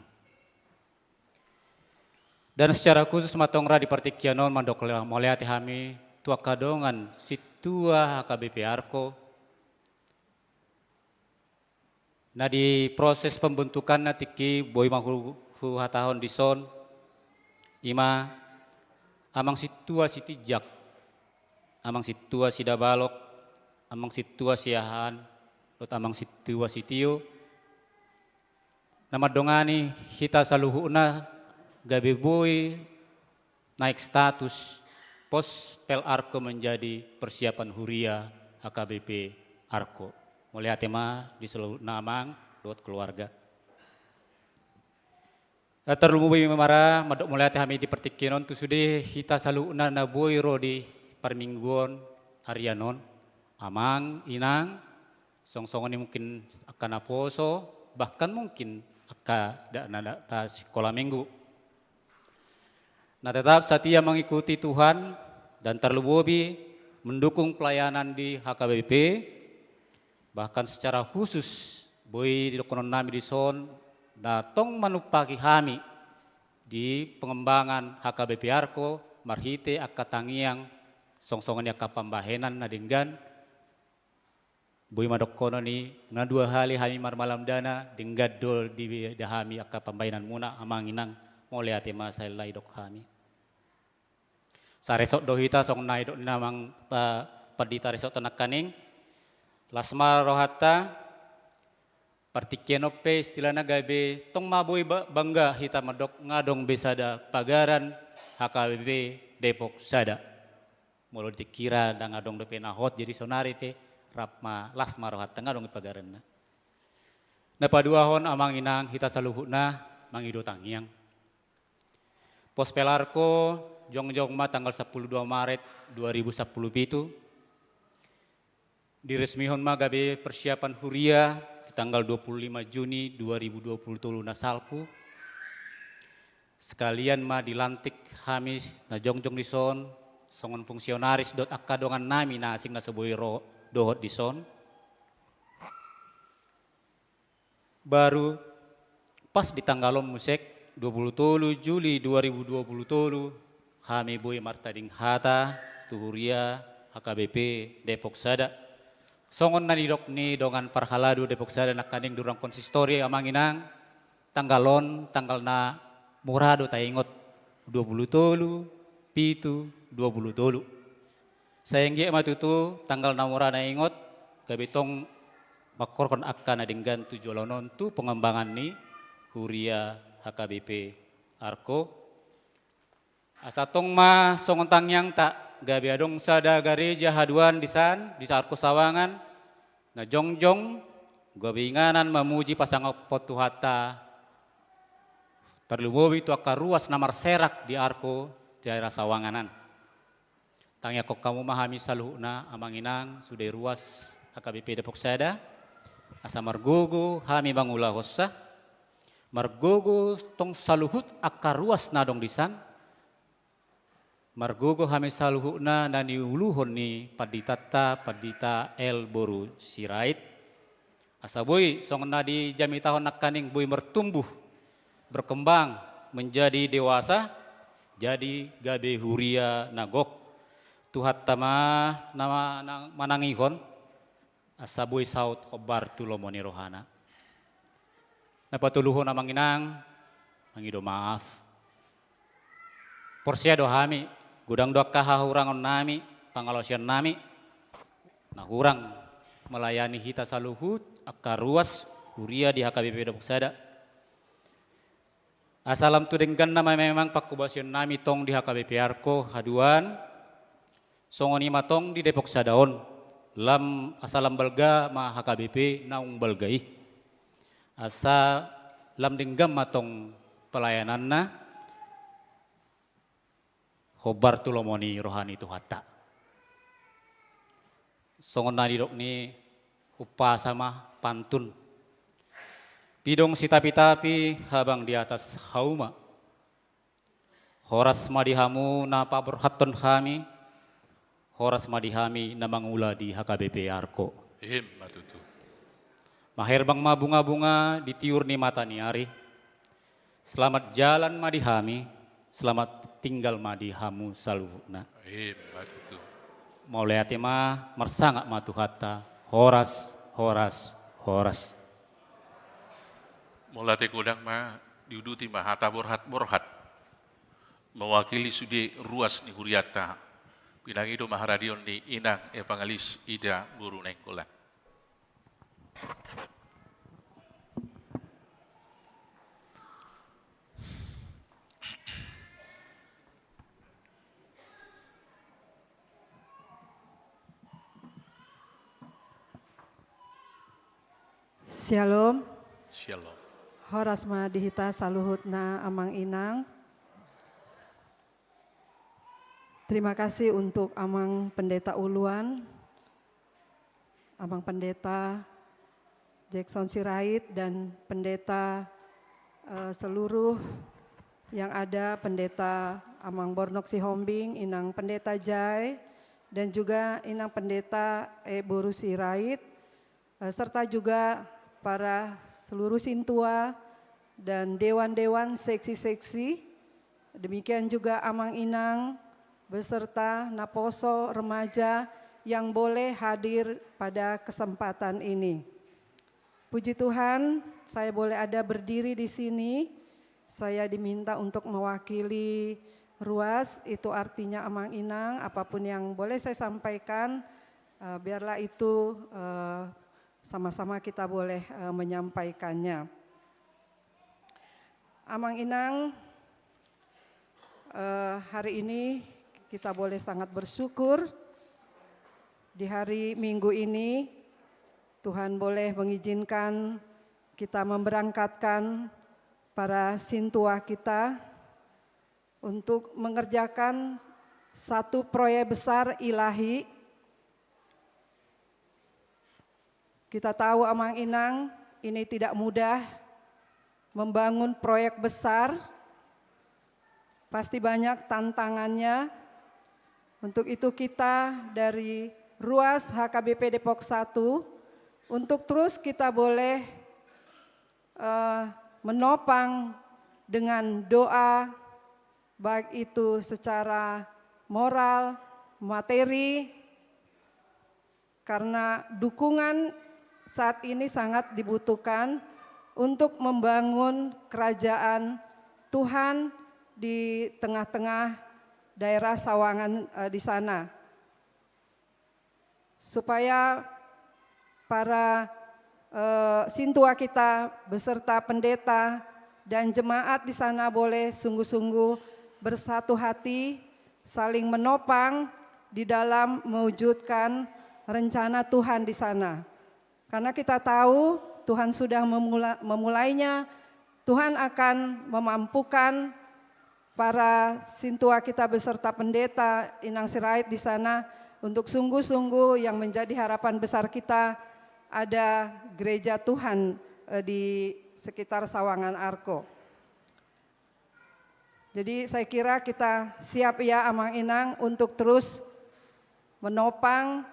Dan secara khusus matongra di partikianon mandok moliati hami tua kadongan situa HKBP Arko. Nah di proses pembentukan natiki boy mahu hatahon di son ima amang situa sitijak, amang situa sidabalok, amang situa siahan, dot amang situa sitio. Nama dongani hita saluhuna gabe boy naik status pos pel Arko menjadi persiapan huria HKBP Arko. Mulai tema di seluruh namang dot keluarga. Terlumui memara madok mulai kami di pertikinon tu sudah kita saluna na boy rodi permingguan harianon amang inang song-songon mungkin akan aposo bahkan mungkin akan ta sekolah minggu. Nah tetap setia mengikuti Tuhan dan terlebih mendukung pelayanan di HKBP Bahkan secara khusus boy di dokonon nami di son datong manupaki kami di pengembangan HKBP Arko marhite akatangiang songsongan ya kapambahenan na dinggan boy madokono ni nga 2 hali hami marmalam dana dinggad dol di dahami akapambahenan muna amanginang mole ate masailay dok kami sa resort dohita song naidok namang padita resort tanak kaning lasma rohata partikianope istilahna gabe tong maboy bangga hita madok ngadong besada pagaran HKBP Depok Sada. Mulu dikira da ngadong depe nahot jadi sonari te rapma lasma rohata ngadong pagaran na. Na paduahon amang inang hita saluhuna mangido tangiang. Pos pelarko jongjong ma tanggal 12 Maret 2017 diresmihon magabe persiapan huria di tanggal 25 Juni 2020 na salpu. Sekalian ma dilantik hamis na jongjong di son, songon fungsionaris dot akadongan nami na asing na sebuah dohot di son. Baru pas di tanggalom musek 27 Juli 2020 kami boy martading hata tuhuria HKBP Depok Sada. Songon na nidok ni dongan parhaladu Depok Sada nakaning durang konsistori amanginang tanggalon tanggal na murado taingot 27 pitu 20 sayanggi matutu tanggal na murado ingot kabitong makorkon akka na dinggan tujualonon tu pengembangan ni huria HKBP Arko asatong ma songon tangyang tak gabi adong sada gareja haduan di Arko Sawangan na jongjong gabi inganan memuji pasang potuhata terlubowi tu akka ruas namar serak di Arko di daerah Sawanganan tangya kok kamu mahami saluhna amanginang sudah ruas HKBP Depok Sada asa margogo hami bangula hossa margogo tong saluhut akka ruas nadong disan margogo hami saluhuna na niuluhon ni padita el boru sirait asa boy song na di jami tahun nakaning boy bertumbuh berkembang menjadi dewasa jadi gabe huria nagok tuhat tama nama manangihon asa boy saut khobar tulomoni rohana napatuluhon amang inang mangido maaf porsiado hami gudang doa kahahurangon nami, pangalosian nami, nah hurang melayani hita saluhut, akka ruas, huria di HKBP Depok Sada. Asalam tu denggan nama memang pakubasion nami tong di HKBP Arko haduan, songoni matong di Depok Sadaon, asalam balga ma HKBP naung balgai, asa lam denggam matong pelayananna, khobar tulomoni rohani tuhata. Songon nadi dok ni upa sama pantun. Pidong si tapi habang di atas hauma. Horas madihamu napa berhaton kami. Horas madihami na mangula di HKBP Arko. Matutu. Maherbang mabunga-bunga ditiur ni mata ni ari. Selamat jalan madihami. Selamat tinggal madihamu saluhna. Matutu. Maulay ati ma marsangak matuhata horas. Mulate kudang ma diuduti ma hata borhat. Mewakili sudi ruas ni huriata. Pinang itu maharadion ni inang evangelis Ida Guru Nengkolan. Shalom. Shalom. Horas ma dihita saluhutna amang inang. Terima kasih untuk amang pendeta uluan, amang pendeta Jackson Sirait dan pendeta seluruh yang ada, pendeta amang Bornok Sihombing, inang pendeta Jai dan juga inang pendeta Boru Sirait. serta juga para seluruh sintua dan dewan-dewan seksi-seksi, demikian juga Amang Inang beserta Naposo remaja yang boleh hadir pada kesempatan ini. Puji Tuhan, saya boleh ada berdiri di sini. Saya diminta untuk mewakili RUAS, itu artinya Amang Inang, apapun yang boleh saya sampaikan, biarlah itu sama-sama kita boleh menyampaikannya. Amang Inang, hari ini kita boleh sangat bersyukur. Di hari Minggu ini Tuhan boleh mengizinkan kita memberangkatkan para sintua kita untuk mengerjakan satu proyek besar ilahi. Kita tahu Amang Inang ini tidak mudah membangun proyek besar, pasti banyak tantangannya. Untuk itu kita dari RUAS HKBP Depok 1 untuk terus kita boleh menopang dengan doa, baik itu secara moral, materi, karena dukungan saat ini sangat dibutuhkan untuk membangun kerajaan Tuhan di tengah-tengah daerah Sawangan di sana. Supaya para sintua kita beserta pendeta dan jemaat di sana boleh sungguh-sungguh bersatu hati, saling menopang di dalam mewujudkan rencana Tuhan di sana. Karena kita tahu Tuhan sudah memulainya, Tuhan akan memampukan para sintua kita beserta pendeta Inang Sirait di sana untuk sungguh-sungguh yang menjadi harapan besar kita ada gereja Tuhan di sekitar Sawangan Arko. Jadi saya kira kita siap ya Amang Inang untuk terus menopang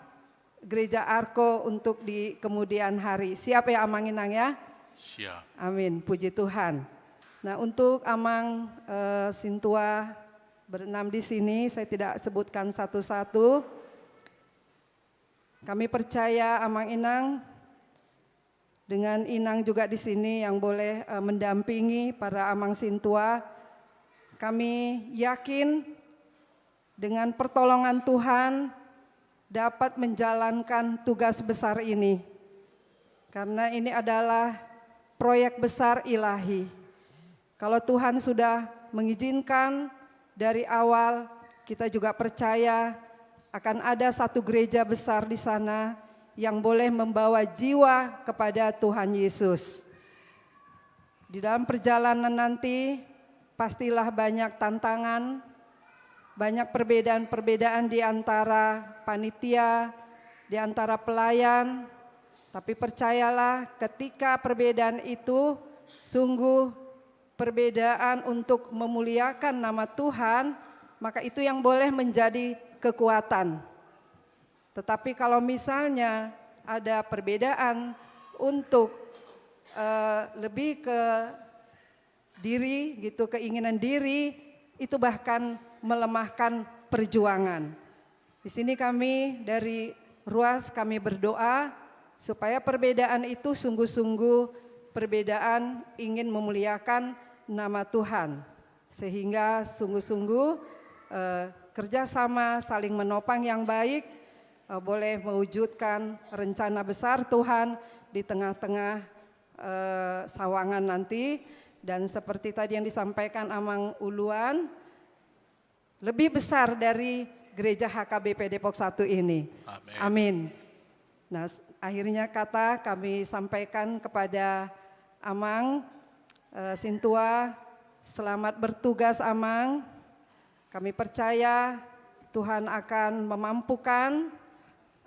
gereja Arko untuk di kemudian hari. Siap ya Amang Inang ya? Siap. Amin, puji Tuhan. Nah untuk Amang sintua berenam di sini saya tidak sebutkan satu-satu. Kami percaya Amang Inang dengan Inang juga di sini yang boleh mendampingi para Amang sintua. Kami yakin dengan pertolongan Tuhan dapat menjalankan tugas besar ini. Karena ini adalah proyek besar ilahi. Kalau Tuhan sudah mengizinkan dari awal, kita juga percaya akan ada satu gereja besar di sana yang boleh membawa jiwa kepada Tuhan Yesus. Di dalam perjalanan nanti pastilah banyak tantangan, banyak perbedaan-perbedaan di antara panitia, di antara pelayan, tapi percayalah ketika perbedaan itu sungguh perbedaan untuk memuliakan nama Tuhan, maka itu yang boleh menjadi kekuatan. Tetapi kalau misalnya ada perbedaan untuk lebih ke diri gitu, keinginan diri, itu bahkan melemahkan perjuangan. Di sini kami dari RUAS kami berdoa supaya perbedaan itu sungguh-sungguh perbedaan ingin memuliakan nama Tuhan. Sehingga sungguh-sungguh kerjasama saling menopang yang baik boleh mewujudkan rencana besar Tuhan di tengah-tengah Sawangan nanti. Dan seperti tadi yang disampaikan Amang Uluan, lebih besar dari gereja HKBP Depok 1 ini. Amin. Amin. Nah, akhirnya kata kami sampaikan kepada Amang, sintua, selamat bertugas Amang. Kami percaya Tuhan akan memampukan,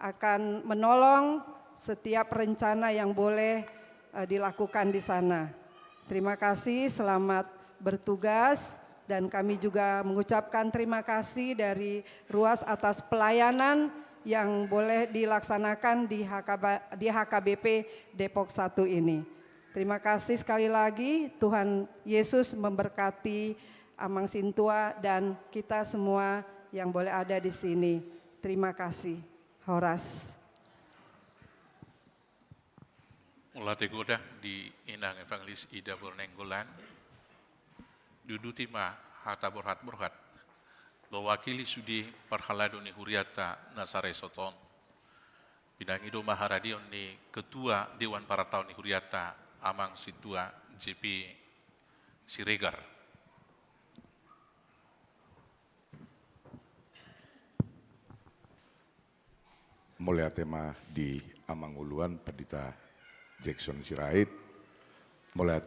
akan menolong setiap rencana yang boleh dilakukan di sana. Terima kasih, selamat bertugas, dan kami juga mengucapkan terima kasih dari RUAS atas pelayanan yang boleh dilaksanakan di HKBP Depok 1 ini. Terima kasih sekali lagi, Tuhan Yesus memberkati Amang Sintua dan kita semua yang boleh ada di sini. Terima kasih. Horas. Mulate goda di inang evangelis Ida Bornenggolan, duduti ma hata borhat mewakili sudi parhaladoni huriata nasare soton, bidang ido maharadion ni ketua Dewan Paratau ni huriata Amang Sintua JP Siregar. Mulai tema di Amang Uluan Padita Jackson Sirait, mulai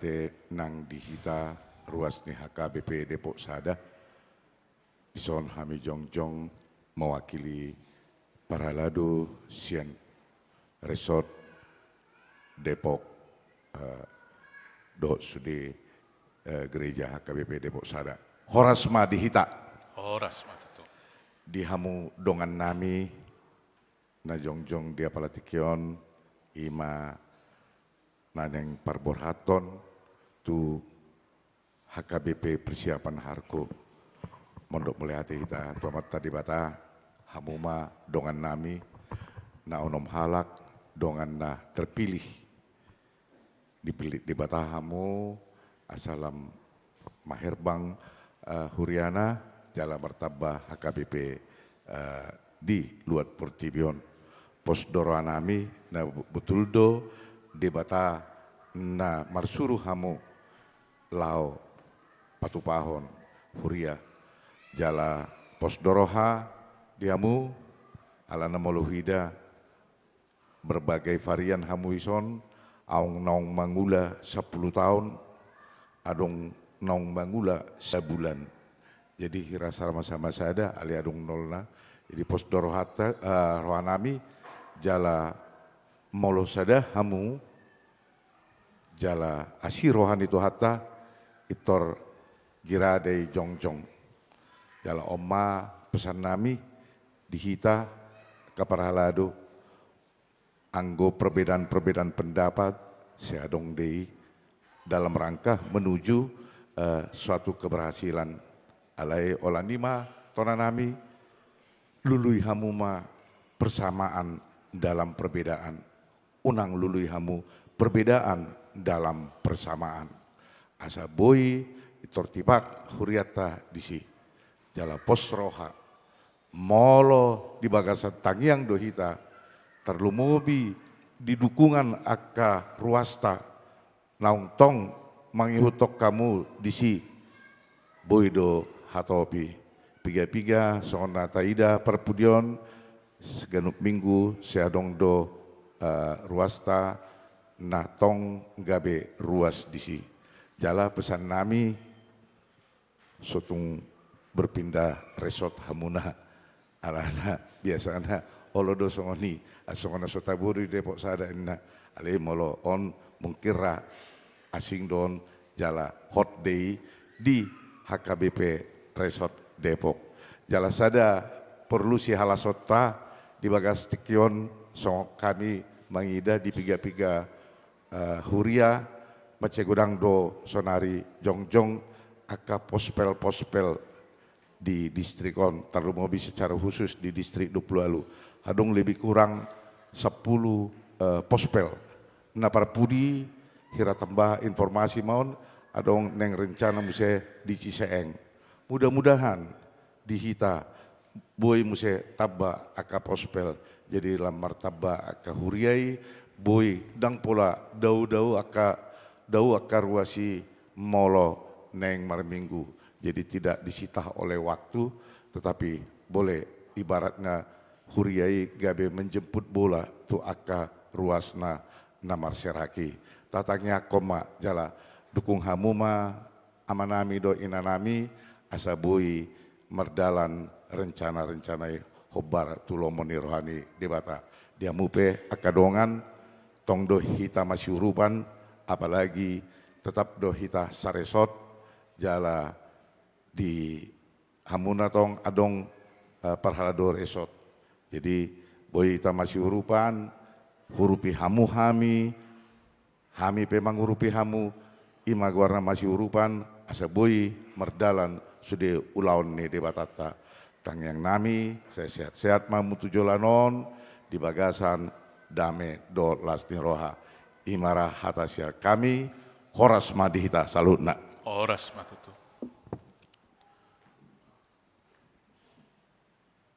nang di hita ruas ni HKBP Depok Sada, ison hami jongjong mewakili Parhalado Sian Resort Depok do sudi gereja HKBP Depok Sada. Horas ma di hita. Horas matutu. Di hamu dongan nami na jongjong dia palatikion ima naneng parborhaton tu HKBP persiapan harko mondok mulai hati kita tuamat tadi bata hamuma dongan nami na onom halak dongan na terpilih dipilih di bata hamu asalam maherbang huriana jala martabah HKBP di luar Portibion. Posdoro anami na betul do debata na marsuru hamu lao patupahon huria jala posdoroha diamu ala namoluhida berbagai varian hamu ison aung naung mangula 10 tahun adong naung mangula sebulan jadi hira sama-sama sada ali adong nolna jadi posdorohata rohanami jala molo sada hamu jala asirohan itu hatta itor giradei jongjong jala oma pesan nami dihita kaparhalado anggo perbedaan pendapat seadong dei dalam rangka menuju suatu keberhasilan alai olanima tonanami lului hamuma persamaan dalam perbedaan, unang lului hamu perbedaan dalam persamaan. Asa boy itortibak huriata disi jala posroha molo di bagasan tangiang dohita terlumubi di dukungan akka ruasta naung tong mangihutok kamu disi boy do hatopi piga-piga sona taida perpudion segenuk minggu seadong do ruasta nah tong gabe ruas disi jala pesan nami sotung berpindah resort hamuna alana biasana olodo songoni asongona sotaburi Depok Sada inna ale molo on mungkira asing don jala hot day di HKBP Resort Depok jala sada perlu si halasota di bagas tikion so kami mangida di piga-piga huria macegudang do sonari jongjong aka pospel di distrikon Tarlumobi secara khusus di distrik 20 hadung lebih kurang 10 pospel na parpudi hira tambah informasi maun adong neng rencana muse di Ciseeng mudah-mudahan dihita boy muse tabba aka pospel jadi lam martaba aka huriai boy dang pola dau aka ruasi molo neng marminggu jadi tidak disita oleh waktu tetapi boleh ibaratnya huriai gabe menjemput bola tu aka ruasna namar seraki tatangnya koma jala dukung hamuma amanami do inanami asa boy merdalan rencana-rencana hobar tulomoni rohani debata dia mupe akadongan tong do hita masih urupan apalagi tetap do hita saresot jala di hamuna tong adong parhalado resort jadi Boy ita masih hurupan, hurupi hamu hami pemang hurupi hamu, ima warna masih hurupan, asa boy merdalan sudah ulaun ni debatata. Tang yang nami, saya sehat-sehat mamu tujolanon, di bagasan dame do lasni roha. Imara hatasia kami, horas madihita salutna. Oras matutu.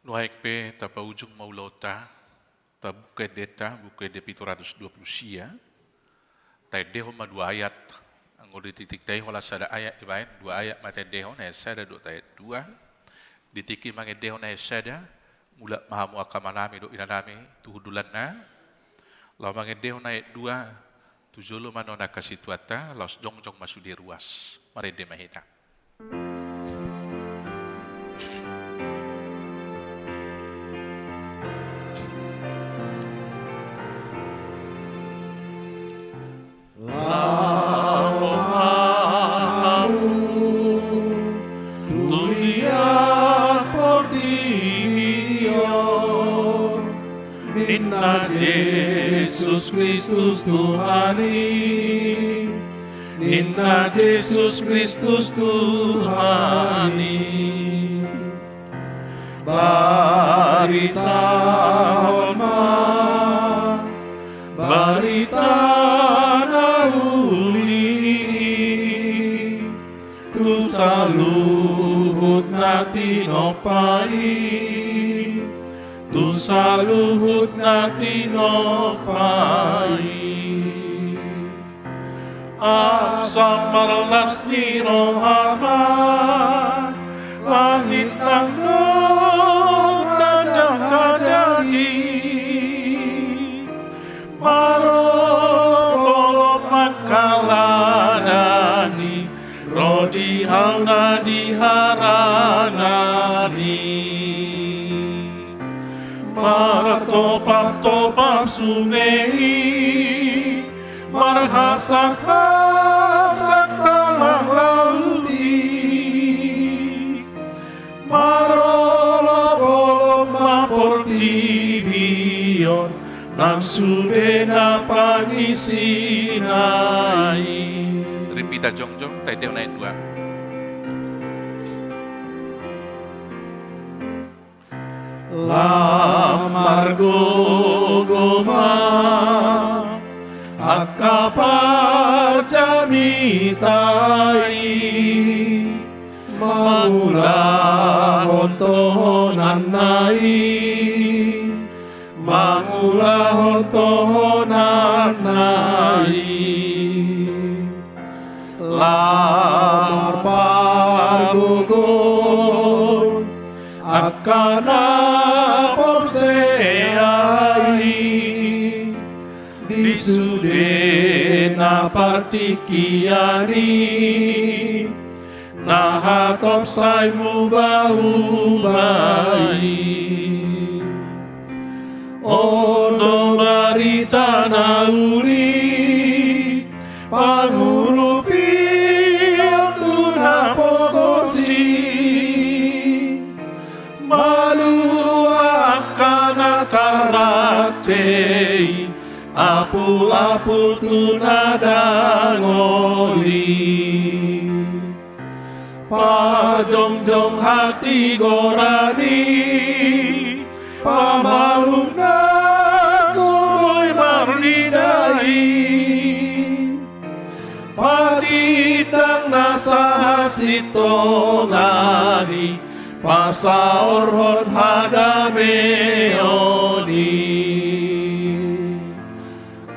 Nuaik pe tapa ujung maulota, ta buka deta, buka de 720 sia, ta deho ma 2 ayat, anggo di titik teh hola sada ayat ibain 2 ayat mate deho na sada 2 ayat 2, ditiki mange deho na sada, mula mahamu akamanami do inanami tuhudulan na, lau mange deho na ayat 2, tujolo manona kasituata, laus jongjong masudi ruas, mare de mahita. Inna Jesus Kristus Tuhani, Inna Jesus Kristus Tuhani. Barita horma, barita nauli, tu saluhut natinopai. Tu saluhut natinopai. Asa marlas ni rohama, langit ang tanjang kajadi. Marobolopan kalanani, rodi hauna diharanani. Martopap-topap sungai, marhasak-hasak talang laudi, marolo-bolo maportibion, nang sudena pangisinai. Ripita jongjong, tay dew na 2. Lamargogoma akapar jamitai mangulahon tohonan nai lamar pargogon akana Sudena partikiani nahatop sai mubai ono marita nauli pangurupi tuna pogosi malu akana karatei apul-apul tunadangoli pajongjong hati gorani pamaluna sumoy marlidai patidang nasa hasitongani pasaorhon hadameoni.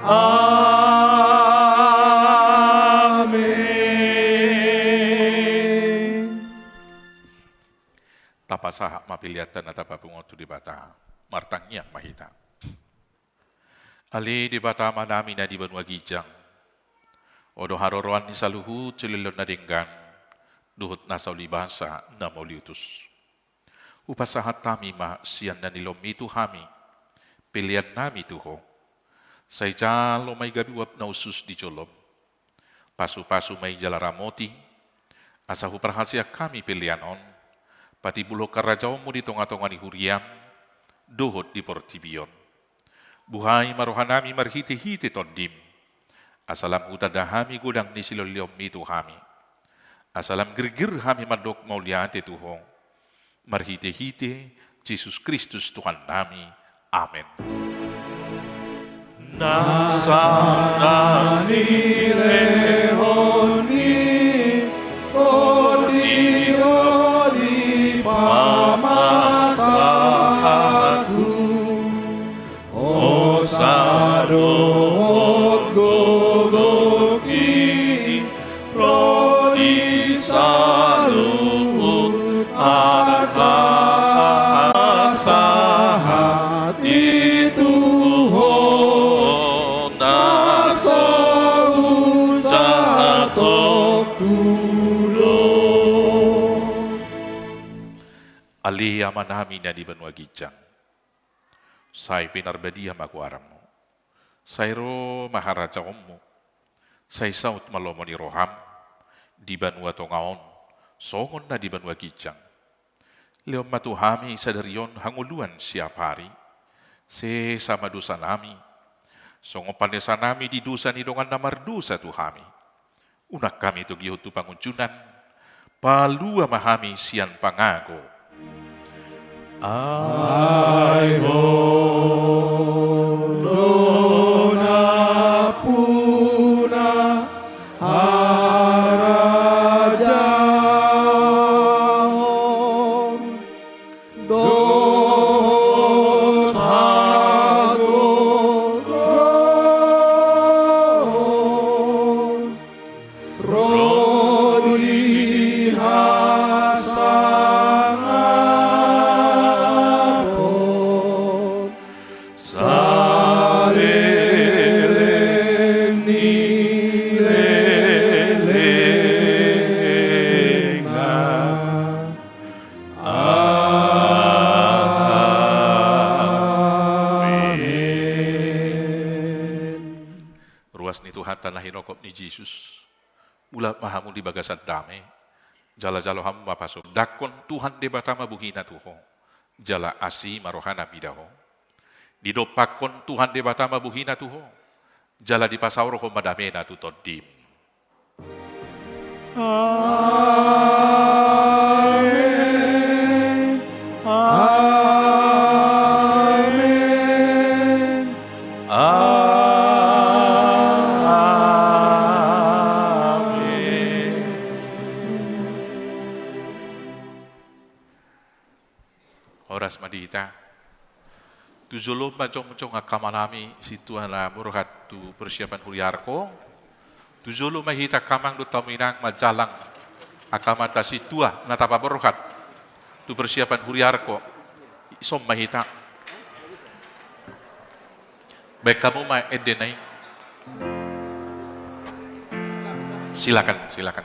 Amin. Tapasaha mapiliatan at tapapungotu di bata, martangnya mahita. Ali di bata manami na di banwa gijang, odo haroroan ni saluhu celilon na dinggan, duhut na saulibasa na mauliutus. Upasahat tami ma siyan na nilomitu hami, pilihan nami tuho. Say jalo may gabiwap na usus di jolom. Pasu-pasu may jalaramoti. Asahu perhasia kami pilihanon. Pati bulok karajaw mo di tonga-tonga ni huriam. dohot di portibion. Buhay marohanami marhiti-hiti tondim. Asalam utadahami gudang ni siloliom itu hami. Asalam gergir hami madok mauliate Tuhong. Marhiti-hiti Yesus Kristus Tuhan nami. Amin. Nasani rehoni odi pamataku osadot gogoki prodi salut akasahat itu Ali amanami na di banwa gijang. Say pinarbadiya makuaram mo. Say ro maharaja mo. Say saut malomo ni roham. Di banwa tongaon. Songon na di banwa gijang. Leom matuhami sa darion hanguluan siap hari. Se sama dosa nami. Songo panesa nami di dosa ni dongan namar dosa tuhami. Unak kami tu gihutu panguncunan. Palua mahami sian pangago. Ai holona puna harajaon don hagogon rodi hasangapon saleleng nilelenga amin. Ruas ni Tuhan tanah hinokop ni Yesus. Mula mahamu di bagasan dame. Jala-jalo hamu mapasok. Dakon Tuhan debatama buhina tuho. Jala asi marohana bidaho. Didopakon Tuhan debatama buhina tuho. Jala di pasauro ko madamena tu todim. Amin. Amin. Oras madita. Tujolo macong-macong akamanami si Tuhan na murhat tu persiapan huriarko. Tujolo mahita kamang do taminang majalang akamata si tua na tapaborhat tu persiapan huriarko. Isom mahita. Baik kamu ma edenai. Silakan, silakan.